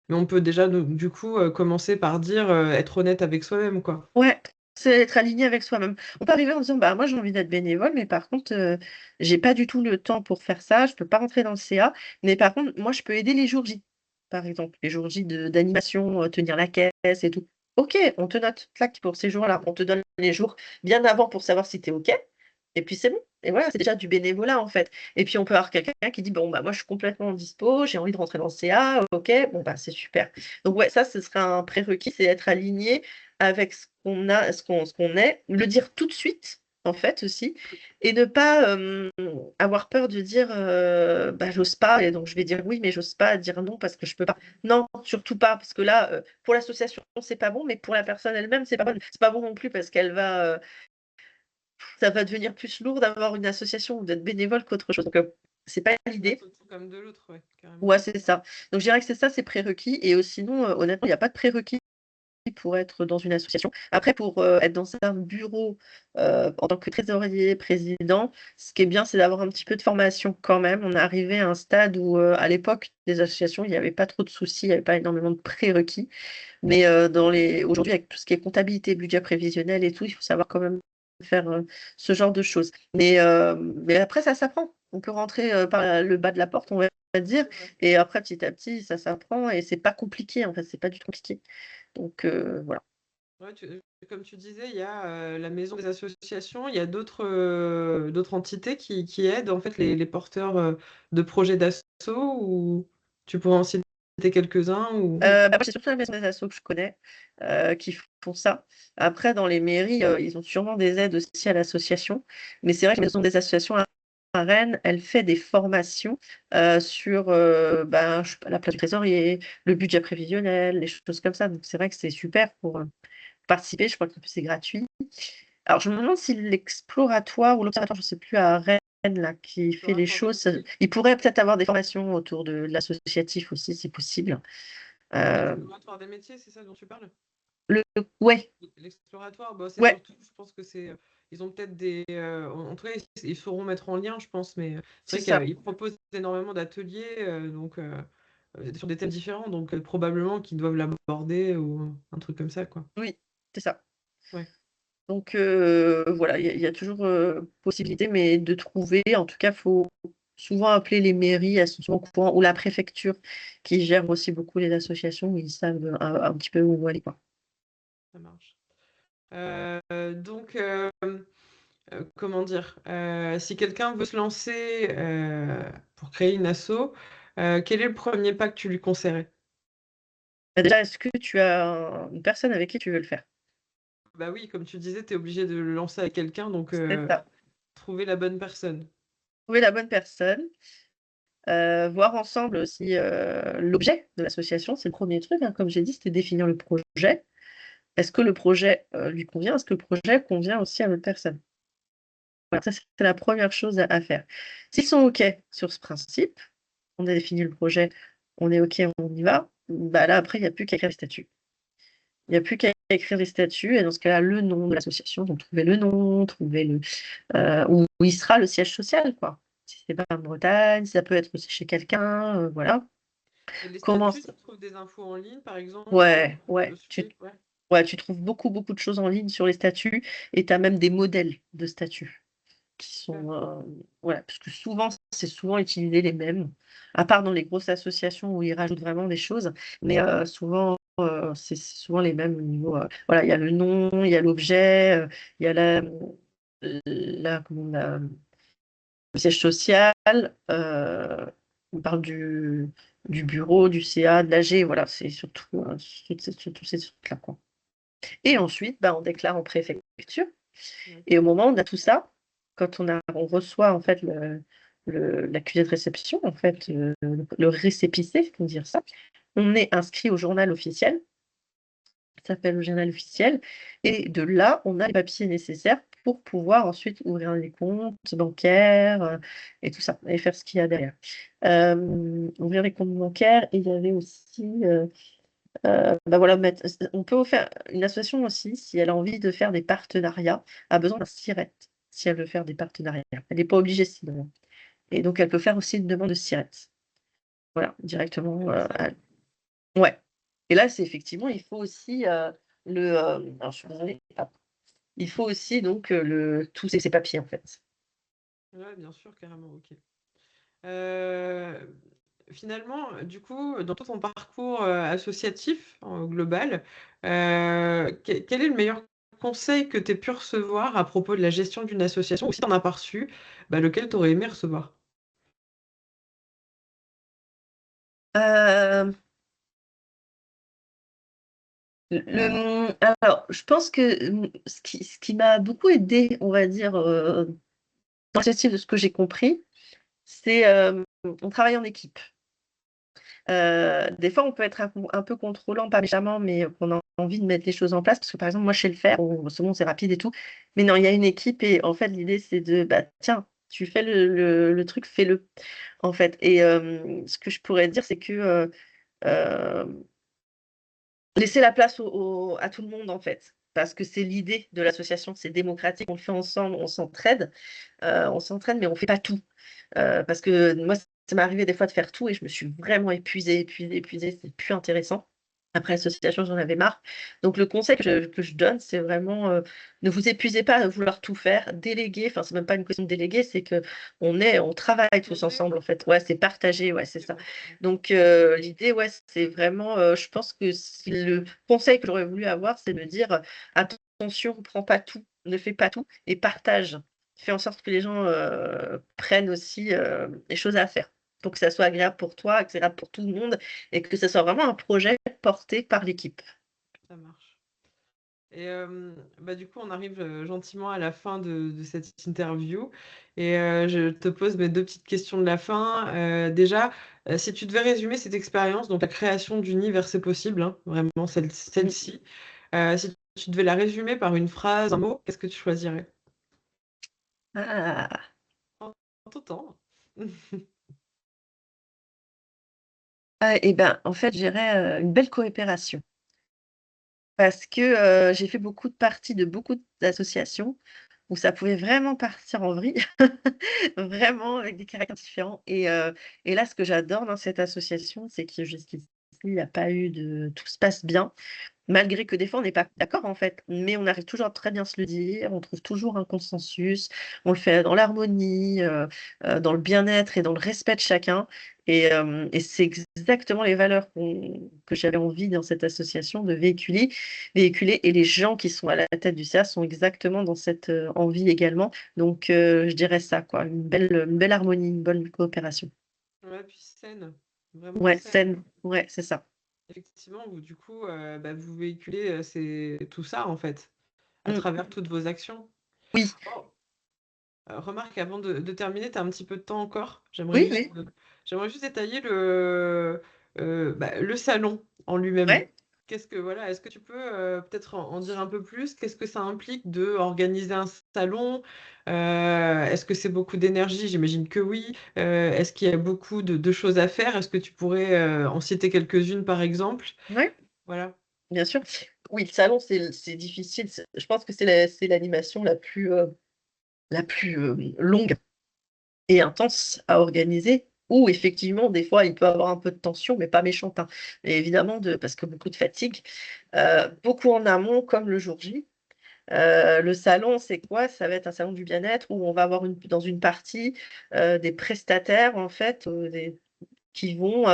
Mais on peut déjà du coup, commencer par dire, être honnête avec soi-même, quoi. Ouais, c'est être aligné avec soi-même. On peut arriver en disant: «Bah, moi, j'ai envie d'être bénévole, mais par contre, j'ai pas du tout le temps pour faire ça, je peux pas rentrer dans le CA, mais par contre, moi, je peux aider les jours J», par exemple, les jours J de d'animation, tenir la caisse et tout. OK, on te note, clac, pour ces jours-là. On te donne les jours bien avant pour savoir si tu es OK et puis c'est bon et voilà, c'est déjà du bénévolat, en fait et puis on peut avoir quelqu'un qui dit: «Bon, bah, moi, je suis complètement dispo, j'ai envie de rentrer dans le CA, OK». Bon, bah, c'est super. Donc ouais, ça, ce serait un prérequis, c'est être aligné avec ce qu'on a, ce qu'on est, le dire tout de suite, en fait, aussi et ne pas, avoir peur de dire, «Bah, j'ose pas et donc je vais dire oui, mais j'ose pas dire non parce que je peux pas». Non, surtout pas, parce que là, pour l'association, c'est pas bon, mais pour la personne elle-même, c'est pas bon non plus parce qu'elle va, ça va devenir plus lourd d'avoir une association ou d'être bénévole qu'autre chose. Donc, c'est pas Ouais, l'idée. surtout comme de l'autre, ouais, carrément. Ouais, c'est ça. Donc je dirais que c'est ça, c'est prérequis et sinon, honnêtement, il y a pas de prérequis pour être dans une association. Après pour, être dans un bureau, en tant que trésorier, président, ce qui est bien, c'est d'avoir un petit peu de formation quand même. On est arrivé à un stade où, à l'époque des associations, il y avait pas trop de soucis, il y avait pas énormément de prérequis. Mais, aujourd'hui avec tout ce qui est comptabilité, budget prévisionnel et tout, il faut savoir quand même faire, ce genre de choses. Mais après ça s'apprend. On peut rentrer, par le bas de la porte, on va dire C'est vrai. et après petit à petit, ça s'apprend et c'est pas compliqué en fait, c'est pas du tout compliqué. Donc, voilà. Ouais, comme tu disais, il y a, la maison des associations, il y a d'autres entités qui aident en fait les porteurs, de projets d'asso ou tu pourrais en citer quelques-uns ou Bah, moi, c'est surtout la maison des assos que je connais, qui font ça. Après dans les mairies, ils ont sûrement des aides aussi à l'association. Mais c'est vrai que la maison des associations à Rennes, elle fait des formations, sur, ben, je sais pas, la place du trésorier, le budget prévisionnel, les choses comme ça. Donc c'est vrai que c'est super pour, participer. Je crois qu'en plus c'est gratuit. Alors je me demande si l'exploratoire ou l'observatoire, je sais plus à Rennes là, qui fait les exploratoire des choses, métiers? ils pourraient peut-être avoir des formations autour de l'associatif aussi si possible. Heu, L'exploratoire des métiers, c'est ça dont tu parles? le ouais, L'exploratoire, bah, c'est ouais, surtout, je pense que c'est, ils ont peut-être des, en tout cas, ils sauront mettre en lien, je pense, mais c'est c'est vrai ça. qu'ils proposent énormément d'ateliers, sur des thèmes différents, donc probablement qu'ils doivent l'aborder ou un truc comme ça, quoi. Oui, c'est ça. Ouais. Donc voilà, il y a toujours, possibilité, mais de trouver en tout cas, faut souvent appeler les mairies, elles sont souvent au courant ou la préfecture qui gère aussi beaucoup les associations, ils savent, un petit peu où aller, quoi. Ça marche. Donc, comment dire? Si quelqu'un veut se lancer, pour créer une asso, quel est le premier pas que tu lui conseillerais? Bah, déjà, est-ce que tu as une personne avec qui tu veux le faire? Bah, oui, comme tu disais, tu es obligé de le lancer avec quelqu'un, donc C'est ça. trouver la bonne personne. Trouver la bonne personne, voir ensemble aussi, l'objet de l'association, c'est le premier truc, hein, comme j'ai dit, c'était définir le projet. Est-ce que le projet, lui convient? Est-ce que le projet convient aussi à l'autre personne? Voilà, ça, c'est la première chose à faire. S'ils sont OK sur ce principe, on a défini le projet, on est OK, on y va. bah là, après, il n'y a plus qu'à écrire les statuts. Il n'y a plus qu'à écrire les statuts, et dans ce cas-là, le nom de l'association, donc trouver le nom, trouver où il sera le siège social, quoi. Si c'est pas en Bretagne, ça peut être aussi chez quelqu'un, voilà. Et les Comment statuts, tu trouves des infos en ligne, par exemple, Ouais, ouais, dessus? Ouais. ouais, tu trouves beaucoup, beaucoup de choses en ligne sur les statuts, et tu as même des modèles de statuts qui Ouais. sont, voilà, parce que souvent, c'est souvent utilisé les mêmes, à part dans les grosses associations où ils rajoutent vraiment des choses, mais souvent, c'est souvent les mêmes au niveau, voilà, il y a le nom, il y a l'objet, il y a le siège social, on parle du bureau, du CA, de l'AG, voilà, c'est surtout, surtout ces trucs-là, quoi. Et Ouais. ensuite, bah, on déclare en préfecture. Ouais. Et au moment où on a tout ça, quand on reçoit en fait l'accusé de réception, en fait, le récépissé, faut dire ça, on est inscrit au journal officiel, ça s'appelle le journal officiel, et de là, on a les papiers nécessaires pour pouvoir ensuite ouvrir des comptes bancaires, et tout ça, et faire ce qu'il y a derrière. Ouvrir les comptes bancaires, et il y avait aussi, bah, voilà, on peut faire une association aussi, si elle a envie de faire des partenariats, a besoin d'un SIRET, si elle veut faire des partenariats. Elle n'est pas obligée sinon, et donc elle peut faire aussi une demande de SIRET. Voilà, directement, Comme ça. ouais, et là, c'est effectivement, il faut aussi, alors je suis désolée, il faut aussi donc, tous ces papiers, en fait. Ouais, bien sûr, carrément, ok. Euh, Finalement, du coup, dans tout ton parcours associatif en global, quel est le meilleur conseil que tu aies pu recevoir à propos de la gestion d'une association, ou si tu n'en as pas reçu, bah, lequel tu aurais aimé recevoir? Hem, alors, je pense que, ce qui m'a beaucoup aidée, on va dire, dans l'initiative de ce que j'ai compris, c'est, on travaille en équipe. Des fois, on peut être un peu contrôlant, pas méchamment, mais qu'on a envie de mettre les choses en place parce que, par exemple, moi, je sais le faire, bon, c'est bon, c'est rapide et tout. Mais non, il y a une équipe, et en fait, l'idée, c'est de, bah, tiens, tu fais le truc, fais-le, en fait. Et ce que je pourrais dire, c'est que, hem, laisser la place à tout le monde, en fait. Parce que c'est l'idée de l'association, c'est démocratique, on le fait ensemble, on s'entraide, mais on fait pas tout. Parce que moi, ça m'est arrivé des fois de faire tout, et je me suis vraiment épuisée, épuisée, épuisée, c'est plus intéressant. Après l'association, j'en avais marre. Donc le conseil que je donne, c'est vraiment, ne vous épuisez pas à vouloir tout faire, déléguer, enfin, c'est même pas une question de déléguer, c'est qu'on travaille tous Projet? ensemble, en fait. Ouais, c'est partager, ouais, c'est Ok, ça. ouais, ouais. Donc l'idée, ouais, c'est vraiment, je pense que si le conseil que j'aurais voulu avoir, c'est de me dire: «Attention, prends pas tout, ne fais pas tout et partage». Fais en sorte que les gens, prennent aussi, les choses à faire, pour que ça soit agréable pour toi, agréable pour tout le monde, et que ça soit vraiment un projet porté par l'équipe. Ça marche. Et bah, du coup, on arrive gentiment à la fin de cette interview. Et je te pose mes deux petites questions de la fin. Déjà, si tu devais résumer cette expérience, donc la création d'Uni C'est possible, hein, vraiment Mmh. celle-ci, si tu devais la résumer par une phrase, un mot, qu'est-ce que tu choisirais? Ah! En tout temps. Ah, et ben, en fait, je dirais, une belle coopération. Parce que, j'ai fait beaucoup de parties de beaucoup d'associations où ça pouvait vraiment partir en vrille, vraiment avec des caractères différents, et là, ce que j'adore dans cette association, c'est que jusqu'ici, il n'y a pas eu de tout se passe bien. Malgré que des fois on n'est pas d'accord, en fait, mais on arrive toujours à très bien se le dire, on trouve toujours un consensus, on le fait dans l'harmonie, dans le bien-être et dans le respect de chacun, et c'est exactement les valeurs que j'avais envie dans cette association de véhiculer, et les gens qui sont à la tête du CA sont exactement dans cette, envie également. Donc je dirais ça, quoi, une belle harmonie, une bonne coopération. Ouais, puis saine, vraiment Ouais, saine. saine, ouais, c'est ça. Effectivement, vous, du coup, bah, vous véhiculez tout ça, en fait, à Mmh. travers toutes vos actions. Oui, Oh, remarque, avant de terminer, tu as un petit peu de temps encore. oui, oui, J'aimerais juste détailler bah, le salon en lui-même. ouais. Qu'est-ce que voilà, est-ce que tu peux, peut-être en dire un peu plus? Qu'est-ce que ça implique d'organiser un salon? Est-ce que c'est beaucoup d'énergie? J'imagine que oui. Est-ce qu'il y a beaucoup de choses à faire? Est-ce que tu pourrais, en citer quelques-unes, par exemple? Ouais, Voilà. bien sûr. Oui, le salon, c'est difficile. Je pense que c'est l'animation la plus longue et intense à organiser, où effectivement, des fois, il peut avoir un peu de tension, mais pas méchante, hein. Mais évidemment, parce que beaucoup de fatigue, beaucoup en amont, comme le jour J. Le salon, c'est quoi? Ça va être un salon du bien-être où on va avoir dans une partie des prestataires, en fait, qui vont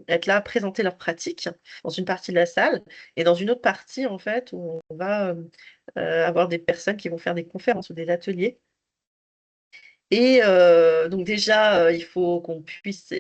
être là à présenter leurs pratiques dans une partie de la salle, et dans une autre partie, en fait, où on va avoir des personnes qui vont faire des conférences ou des ateliers. Et donc déjà, il faut qu'on puisse,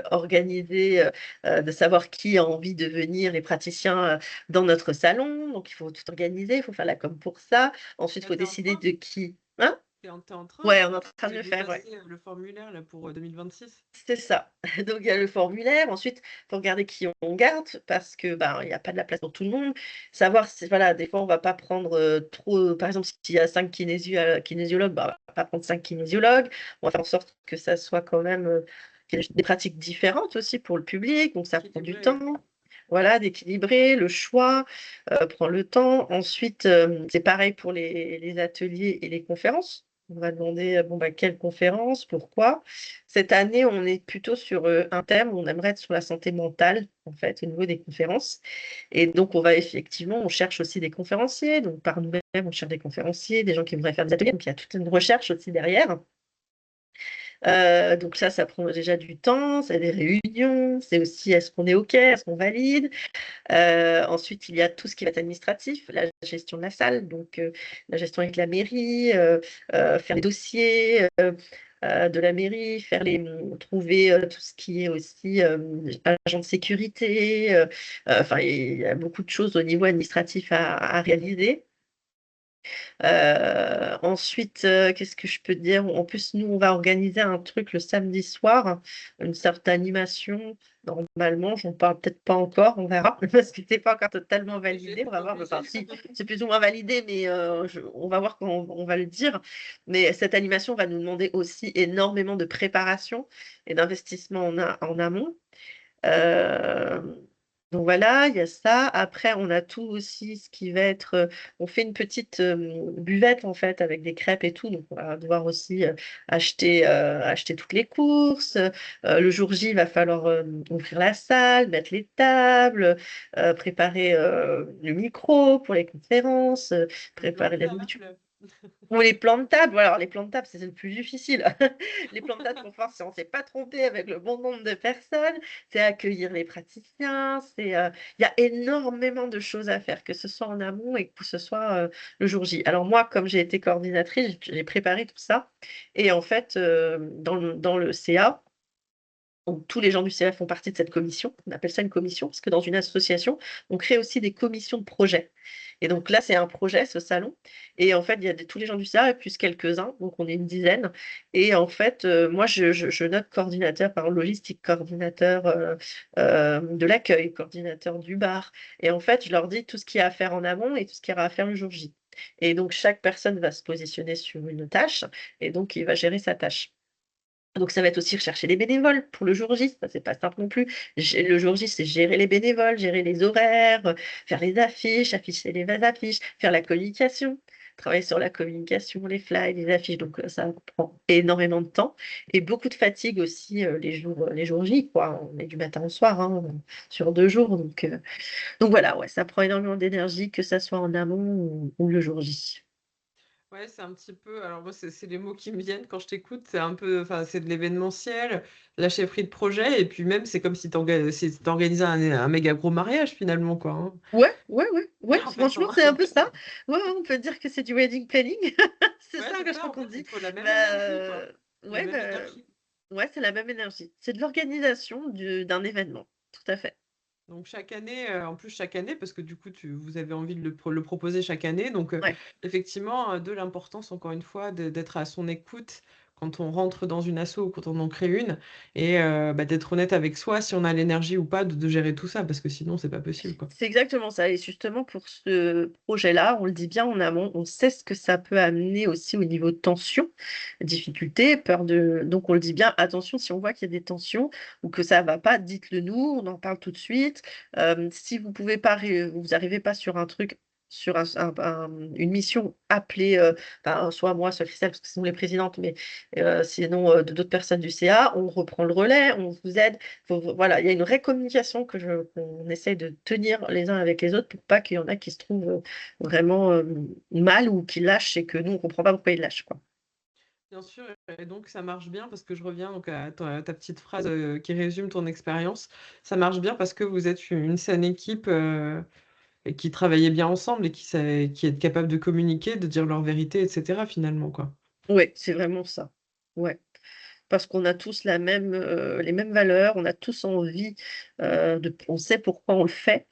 organiser, de savoir qui a envie de venir, les praticiens, dans notre salon. Donc il faut tout organiser, il faut faire la com pour ça. Ensuite, il Là, faut tu en décider train? de qui hein? Tu en train Ouais, on est en train de le de faire, ouais. passer, le formulaire là pour, 2026? C'est ça. Donc il y a le formulaire, ensuite, il faut regarder qui on garde parce que, ben, il y a pas de la place pour tout le monde. Savoir si voilà, des fois, on va pas prendre, trop par exemple, s'il y a 5 kinésiologues, bah, on va pas prendre 5 kinésiologues. On va faire en sorte que ça soit quand même, qu'il y ait des pratiques différentes aussi pour le public, donc ça prend du Équilibré, ouais. temps. Voilà, d'équilibrer, le choix, prend le temps. Ensuite, c'est pareil pour les ateliers et les conférences. On va demander, bon, bah, quelle conférence, pourquoi? Cette année, on est plutôt sur, un thème, on aimerait être sur la santé mentale, en fait, au niveau des conférences, et donc on va effectivement on cherche aussi des conférenciers, donc par nous-mêmes, on cherche des conférenciers, des gens qui voudraient faire des ateliers, donc il y a toute une recherche aussi derrière. Donc ça prend déjà du temps, c'est des réunions, c'est aussi est-ce qu'on est OK, est-ce qu'on valide? Ensuite, il y a tout ce qui va être administratif, la gestion de la salle, donc la gestion avec la mairie, faire les dossiers, de la mairie, trouver, tout ce qui est aussi, agent de sécurité, enfin, il y a beaucoup de choses au niveau administratif à réaliser. Ensuite, qu'est-ce que je peux dire? En plus, nous, on va organiser un truc le samedi soir, une sorte d'animation. Normalement, j'en parle peut-être pas encore, on verra, parce que c'est pas encore totalement validé. Obligé, On va voir, obligé. enfin si, c'est plus ou moins validé, mais on va voir quand on va le dire. Mais cette animation va nous demander aussi énormément de préparation et d'investissement en amont. Hem, donc voilà, il y a ça. Après, on a tout aussi ce qui va être, on fait une petite, buvette en fait avec des crêpes et tout, donc on va devoir aussi, acheter toutes les courses. Le jour J, il va falloir, ouvrir la salle, mettre les tables, préparer, le micro pour les conférences, Les plans préparer de la nourriture. table. Ou les plans de table, voilà, alors les plans de table, c'est le plus difficile. Les plans de table pour voir si on s'est pas trompé avec le bon nombre de personnes, c'est accueillir les praticiens, il y a énormément de choses à faire, que ce soit en amont et que ce soit, le jour J. Alors moi, comme j'ai été coordinatrice, j'ai préparé tout ça, et en fait, dans le CA, donc tous les gens du CA font partie de cette commission. On appelle ça une commission parce que dans une association, on crée aussi des commissions de projet. Et donc là, c'est un projet, ce salon, et en fait, il y a tous les gens du CA et plus quelques-uns, donc on est une dizaine. Et en fait, moi, je note coordinateur, par exemple, logistique, coordinateur de l'accueil, coordinateur du bar. Et en fait, je leur dis tout ce qu'il y a à faire en amont et tout ce qu'il y aura à faire le jour J. Et donc, chaque personne va se positionner sur une tâche, et donc il va gérer sa tâche. Donc ça va être aussi rechercher les bénévoles pour le jour J, ça c'est pas simple non plus. Le jour J, c'est gérer les bénévoles, gérer les horaires, faire les affiches, afficher les affiches, faire la communication, travailler sur la communication, les flyers, les affiches, donc ça prend énormément de temps et beaucoup de fatigue aussi, les jours J, quoi. On est du matin au soir, hein, sur 2 jours, donc voilà, ouais, ça prend énormément d'énergie, que ça soit en amont ou le jour J. Ouais, c'est un petit peu alors moi, c'est les mots qui me viennent quand je t'écoute. C'est un peu enfin, c'est de l'événementiel, la chefferie de projet et puis même, c'est comme si tu organisais un méga gros mariage finalement, quoi, hein? Ouais, ouais, ouais, ouais, En fait, franchement, hein. c'est un peu ça. Ouais, ouais, on peut dire que c'est du wedding planning. C'est Ouais, ça c'est que je ça, crois en qu'on fait, il dit. te faut la même Bah, énergie, quoi. La ouais, même bah, énergie. ouais, c'est la même énergie. C'est de l'organisation d'un événement. Tout à fait. Donc chaque année, en plus chaque année, parce que du coup vous avez envie de le proposer chaque année, donc Ouais, effectivement, de l'importance encore une fois d'être à son écoute quand on rentre dans une asso ou quand on en crée une, et bah, d'être honnête avec soi si on a l'énergie ou pas de gérer tout ça, parce que sinon, c'est pas possible, quoi. C'est exactement ça et justement pour ce projet-là, on le dit bien en amont, on sait ce que ça peut amener aussi au niveau de tension, difficultés, peur de donc on le dit bien: «Attention, si on voit qu'il y a des tensions ou que ça va pas, dites-le nous, on en parle tout de suite». Si vous pouvez pas vous arrivez pas sur un truc, sur une mission, appelez, enfin, soit moi, soit Christelle, parce que c'est nous les présidentes, mais sinon, d'autres personnes du CA, on reprend le relais, on vous aide. Voilà, il y a une vraie communication qu'on essaye de tenir les uns avec les autres pour pas qu'il y en a qui se trouvent vraiment mal ou qui lâchent et que nous, on comprend pas pourquoi ils lâchent, quoi. Bien sûr, et donc ça marche bien parce que je reviens donc à ta petite phrase qui résume ton expérience. Ça marche bien parce que vous êtes une saine équipe et qui travaillait bien ensemble et qui est capable de communiquer, de dire leur vérité, etc. finalement, quoi. Ouais, c'est vraiment ça. Ouais, parce qu'on a tous les mêmes valeurs, on a tous envie, on sait pourquoi on le fait,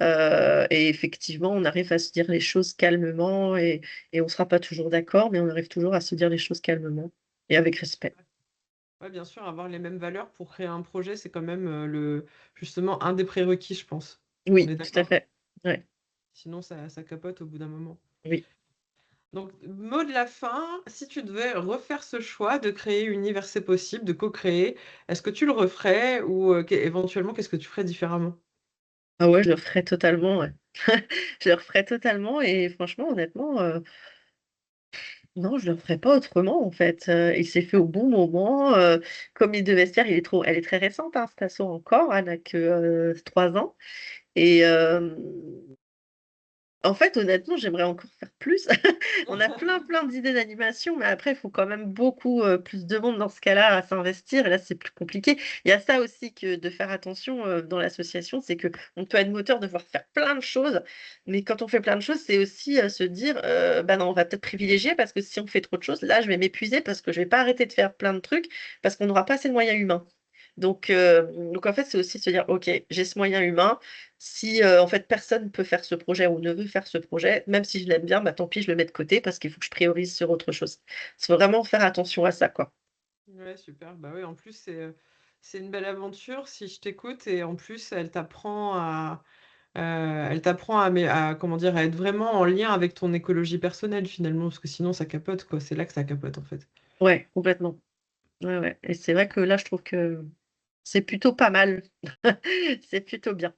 et effectivement, on arrive à se dire les choses calmement et on sera pas toujours d'accord, mais on arrive toujours à se dire les choses calmement et avec respect. Ouais, bien sûr, avoir les mêmes valeurs pour créer un projet, c'est quand même justement un des prérequis, je pense. On Oui, est tout à d'accord? fait. Ouais, Sinon, ça capote au bout d'un moment. oui. Donc, mot de la fin, si tu devais refaire ce choix de créer Univers C'est Possible, de co-créer, est-ce que tu le referais ou éventuellement, qu'est-ce que tu ferais différemment? Ah ouais, je le referais totalement, ouais. Je le referais totalement et franchement, honnêtement, non, je le referais pas autrement, en fait. Il s'est fait au bon moment, comme il devait se faire. Elle est très récente, hein, cette asso encore. Elle a que, 3 ans et en fait, honnêtement, j'aimerais encore faire plus. On a plein d'idées d'animation, mais après, il faut quand même beaucoup, plus de monde dans ce cas-là à s'investir et là, c'est plus compliqué. Il y a ça aussi que de faire attention, dans l'association, c'est qu'on peut être moteur, devoir faire plein de choses, mais quand on fait plein de choses, c'est aussi, se dire, «Bah, non, on va peut-être privilégier parce que si on fait trop de choses, là, je vais m'épuiser parce que je vais pas arrêter de faire plein de trucs parce qu'on n'aura pas assez de moyens humains». Donc en fait, c'est aussi se dire: «OK, j'ai ce moyen humain, si, en fait, personne ne peut faire ce projet ou ne veut faire ce projet, même si je l'aime bien, bah, tant pis, je le mets de côté parce qu'il faut que je priorise sur autre chose». Il faut vraiment faire attention à ça, quoi. Ouais, super. Bah oui, en plus, c'est une belle aventure si je t'écoute et en plus, elle t'apprend comment dire, à être vraiment en lien avec ton écologie personnelle finalement, parce que sinon ça capote, quoi. C'est là que ça capote, en fait. Ouais, complètement. Ouais, ouais et c'est vrai que là, je trouve que c'est plutôt pas mal. C'est plutôt bien.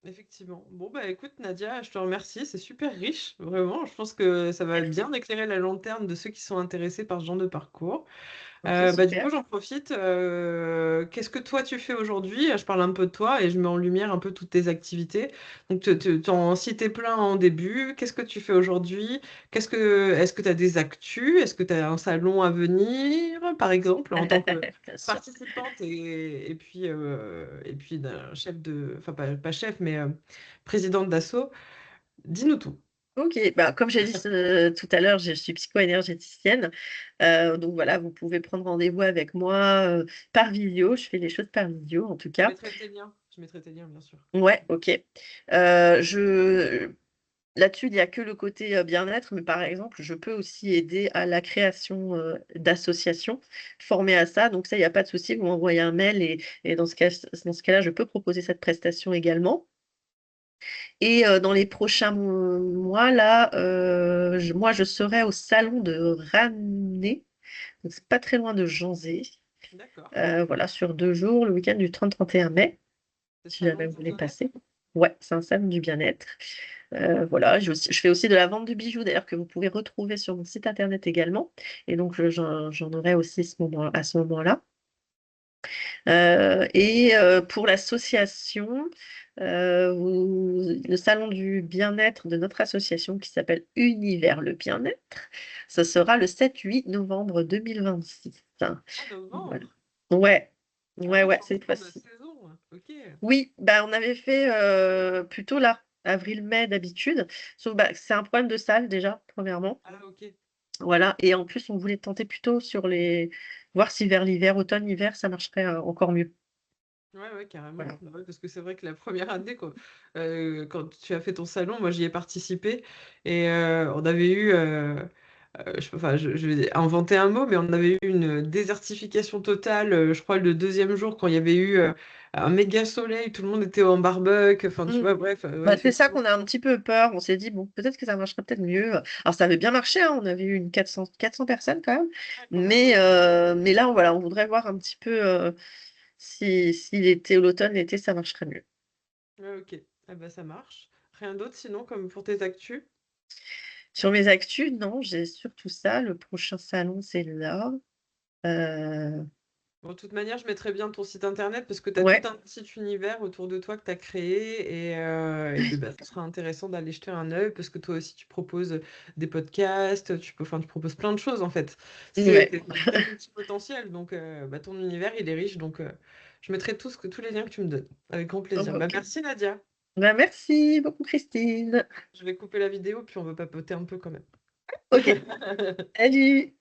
Effectivement. Bon, bah écoute, Nadia, je te remercie. C'est super riche, vraiment. Je pense que ça va Merci. bien éclairer la lanterne de ceux qui sont intéressés par ce genre de parcours. OK, Bah, du coup, super. j'en profite. Qu'est-ce que toi tu fais aujourd'hui? Je parle un peu de toi et je mets en lumière un peu toutes tes activités. Donc, t'en cité plein en début. Qu'est-ce que tu fais aujourd'hui? Est-ce que tu as des actus? Est-ce que tu as un salon à venir, par exemple, en tant que Bien sûr. participante et puis d'un chef enfin pas chef, mais présidente d'asso? Dis-nous tout. OK, bah, comme j'ai dit tout à l'heure, je suis psycho-énergéticienne, donc voilà, vous pouvez prendre rendez-vous avec moi, par visio. Je fais les choses par visio, en tout Je cas. mettrai tes liens. Je mettrai tes liens, bien sûr. Ouais, OK. Je Là-dessus, il y a que le côté, bien-être, mais par exemple, je peux aussi aider à la création, d'associations formées à ça, donc ça, il y a pas de souci. Vous m'envoyez un mail et dans ce cas-là, je peux proposer cette prestation également. Et dans les prochains mois là, je serai au salon de Ramenais, donc c'est pas très loin de Janzé. D'accord. Voilà, sur 2 jours, le week-end du 30-31 mai, C'est si salon jamais vous du voulez bien-être? passer. Ouais, c'est un salon du bien-être. Voilà, je fais aussi de la vente de bijoux d'ailleurs que vous pouvez retrouver sur mon site internet également et donc j'en aurai aussi à ce moment-là. Pour l'association, le salon du bien-être de notre association qui s'appelle Univers le bien-être, ce sera le 7-8 novembre 2026. Ah, Voilà. novembre. Ouais, Ah ouais, oui, ouais, sur le cette retour de fois-ci. saison. Ok. Oui, bah, on avait fait, plutôt là, avril-mai d'habitude, sauf bah, c'est un problème de salle déjà, premièrement. Ah, ok. Voilà et en plus on voulait tenter plutôt voir si vers l'hiver, automne-hiver, ça marcherait, encore mieux. Ouais, ouais, carrément. Voilà. Bah ouais, parce que c'est vrai que la première année, quoi, quand tu as fait ton salon, moi j'y ai participé et on avait eu je vais inventer un mot, mais on avait eu une désertification totale, je crois, le deuxième jour, quand il y avait eu un méga soleil, tout le monde était en barbecue, enfin, tu Mm. vois, bref, ouais, Bah, c'est ça effectivement. qu'on a un petit peu peur. On s'est dit, bon, peut-être que ça marcherait peut-être mieux. Alors, ça avait bien marché, hein, on avait eu une 400 personnes quand même. Ouais, quand même, ouais. Mais là, voilà, on voudrait voir un petit peu si l'été ou l'automne, l'été, ça marcherait mieux. Ouais, ok. Ah bah, ça marche. Rien d'autre sinon, comme pour tes actus? Sur mes actus, non, j'ai surtout ça. Le prochain salon, c'est là. Euh, Bon, de toute manière, je mettrai bien ton site internet parce que tu as tout ouais. un petit univers autour de toi que tu as créé et puis bah, ce sera intéressant d'aller jeter un œil parce que toi aussi tu proposes des podcasts, tu proposes plein de choses en fait. Ouais. T'es très multipotentiel donc bah, ton univers il est riche donc je mettrai tous les liens que tu me donnes avec grand plaisir. Bah, Ok. merci Nadia. Bah, merci beaucoup, Christine. Je vais couper la vidéo puis on va papoter un peu quand même. Ok. Salut.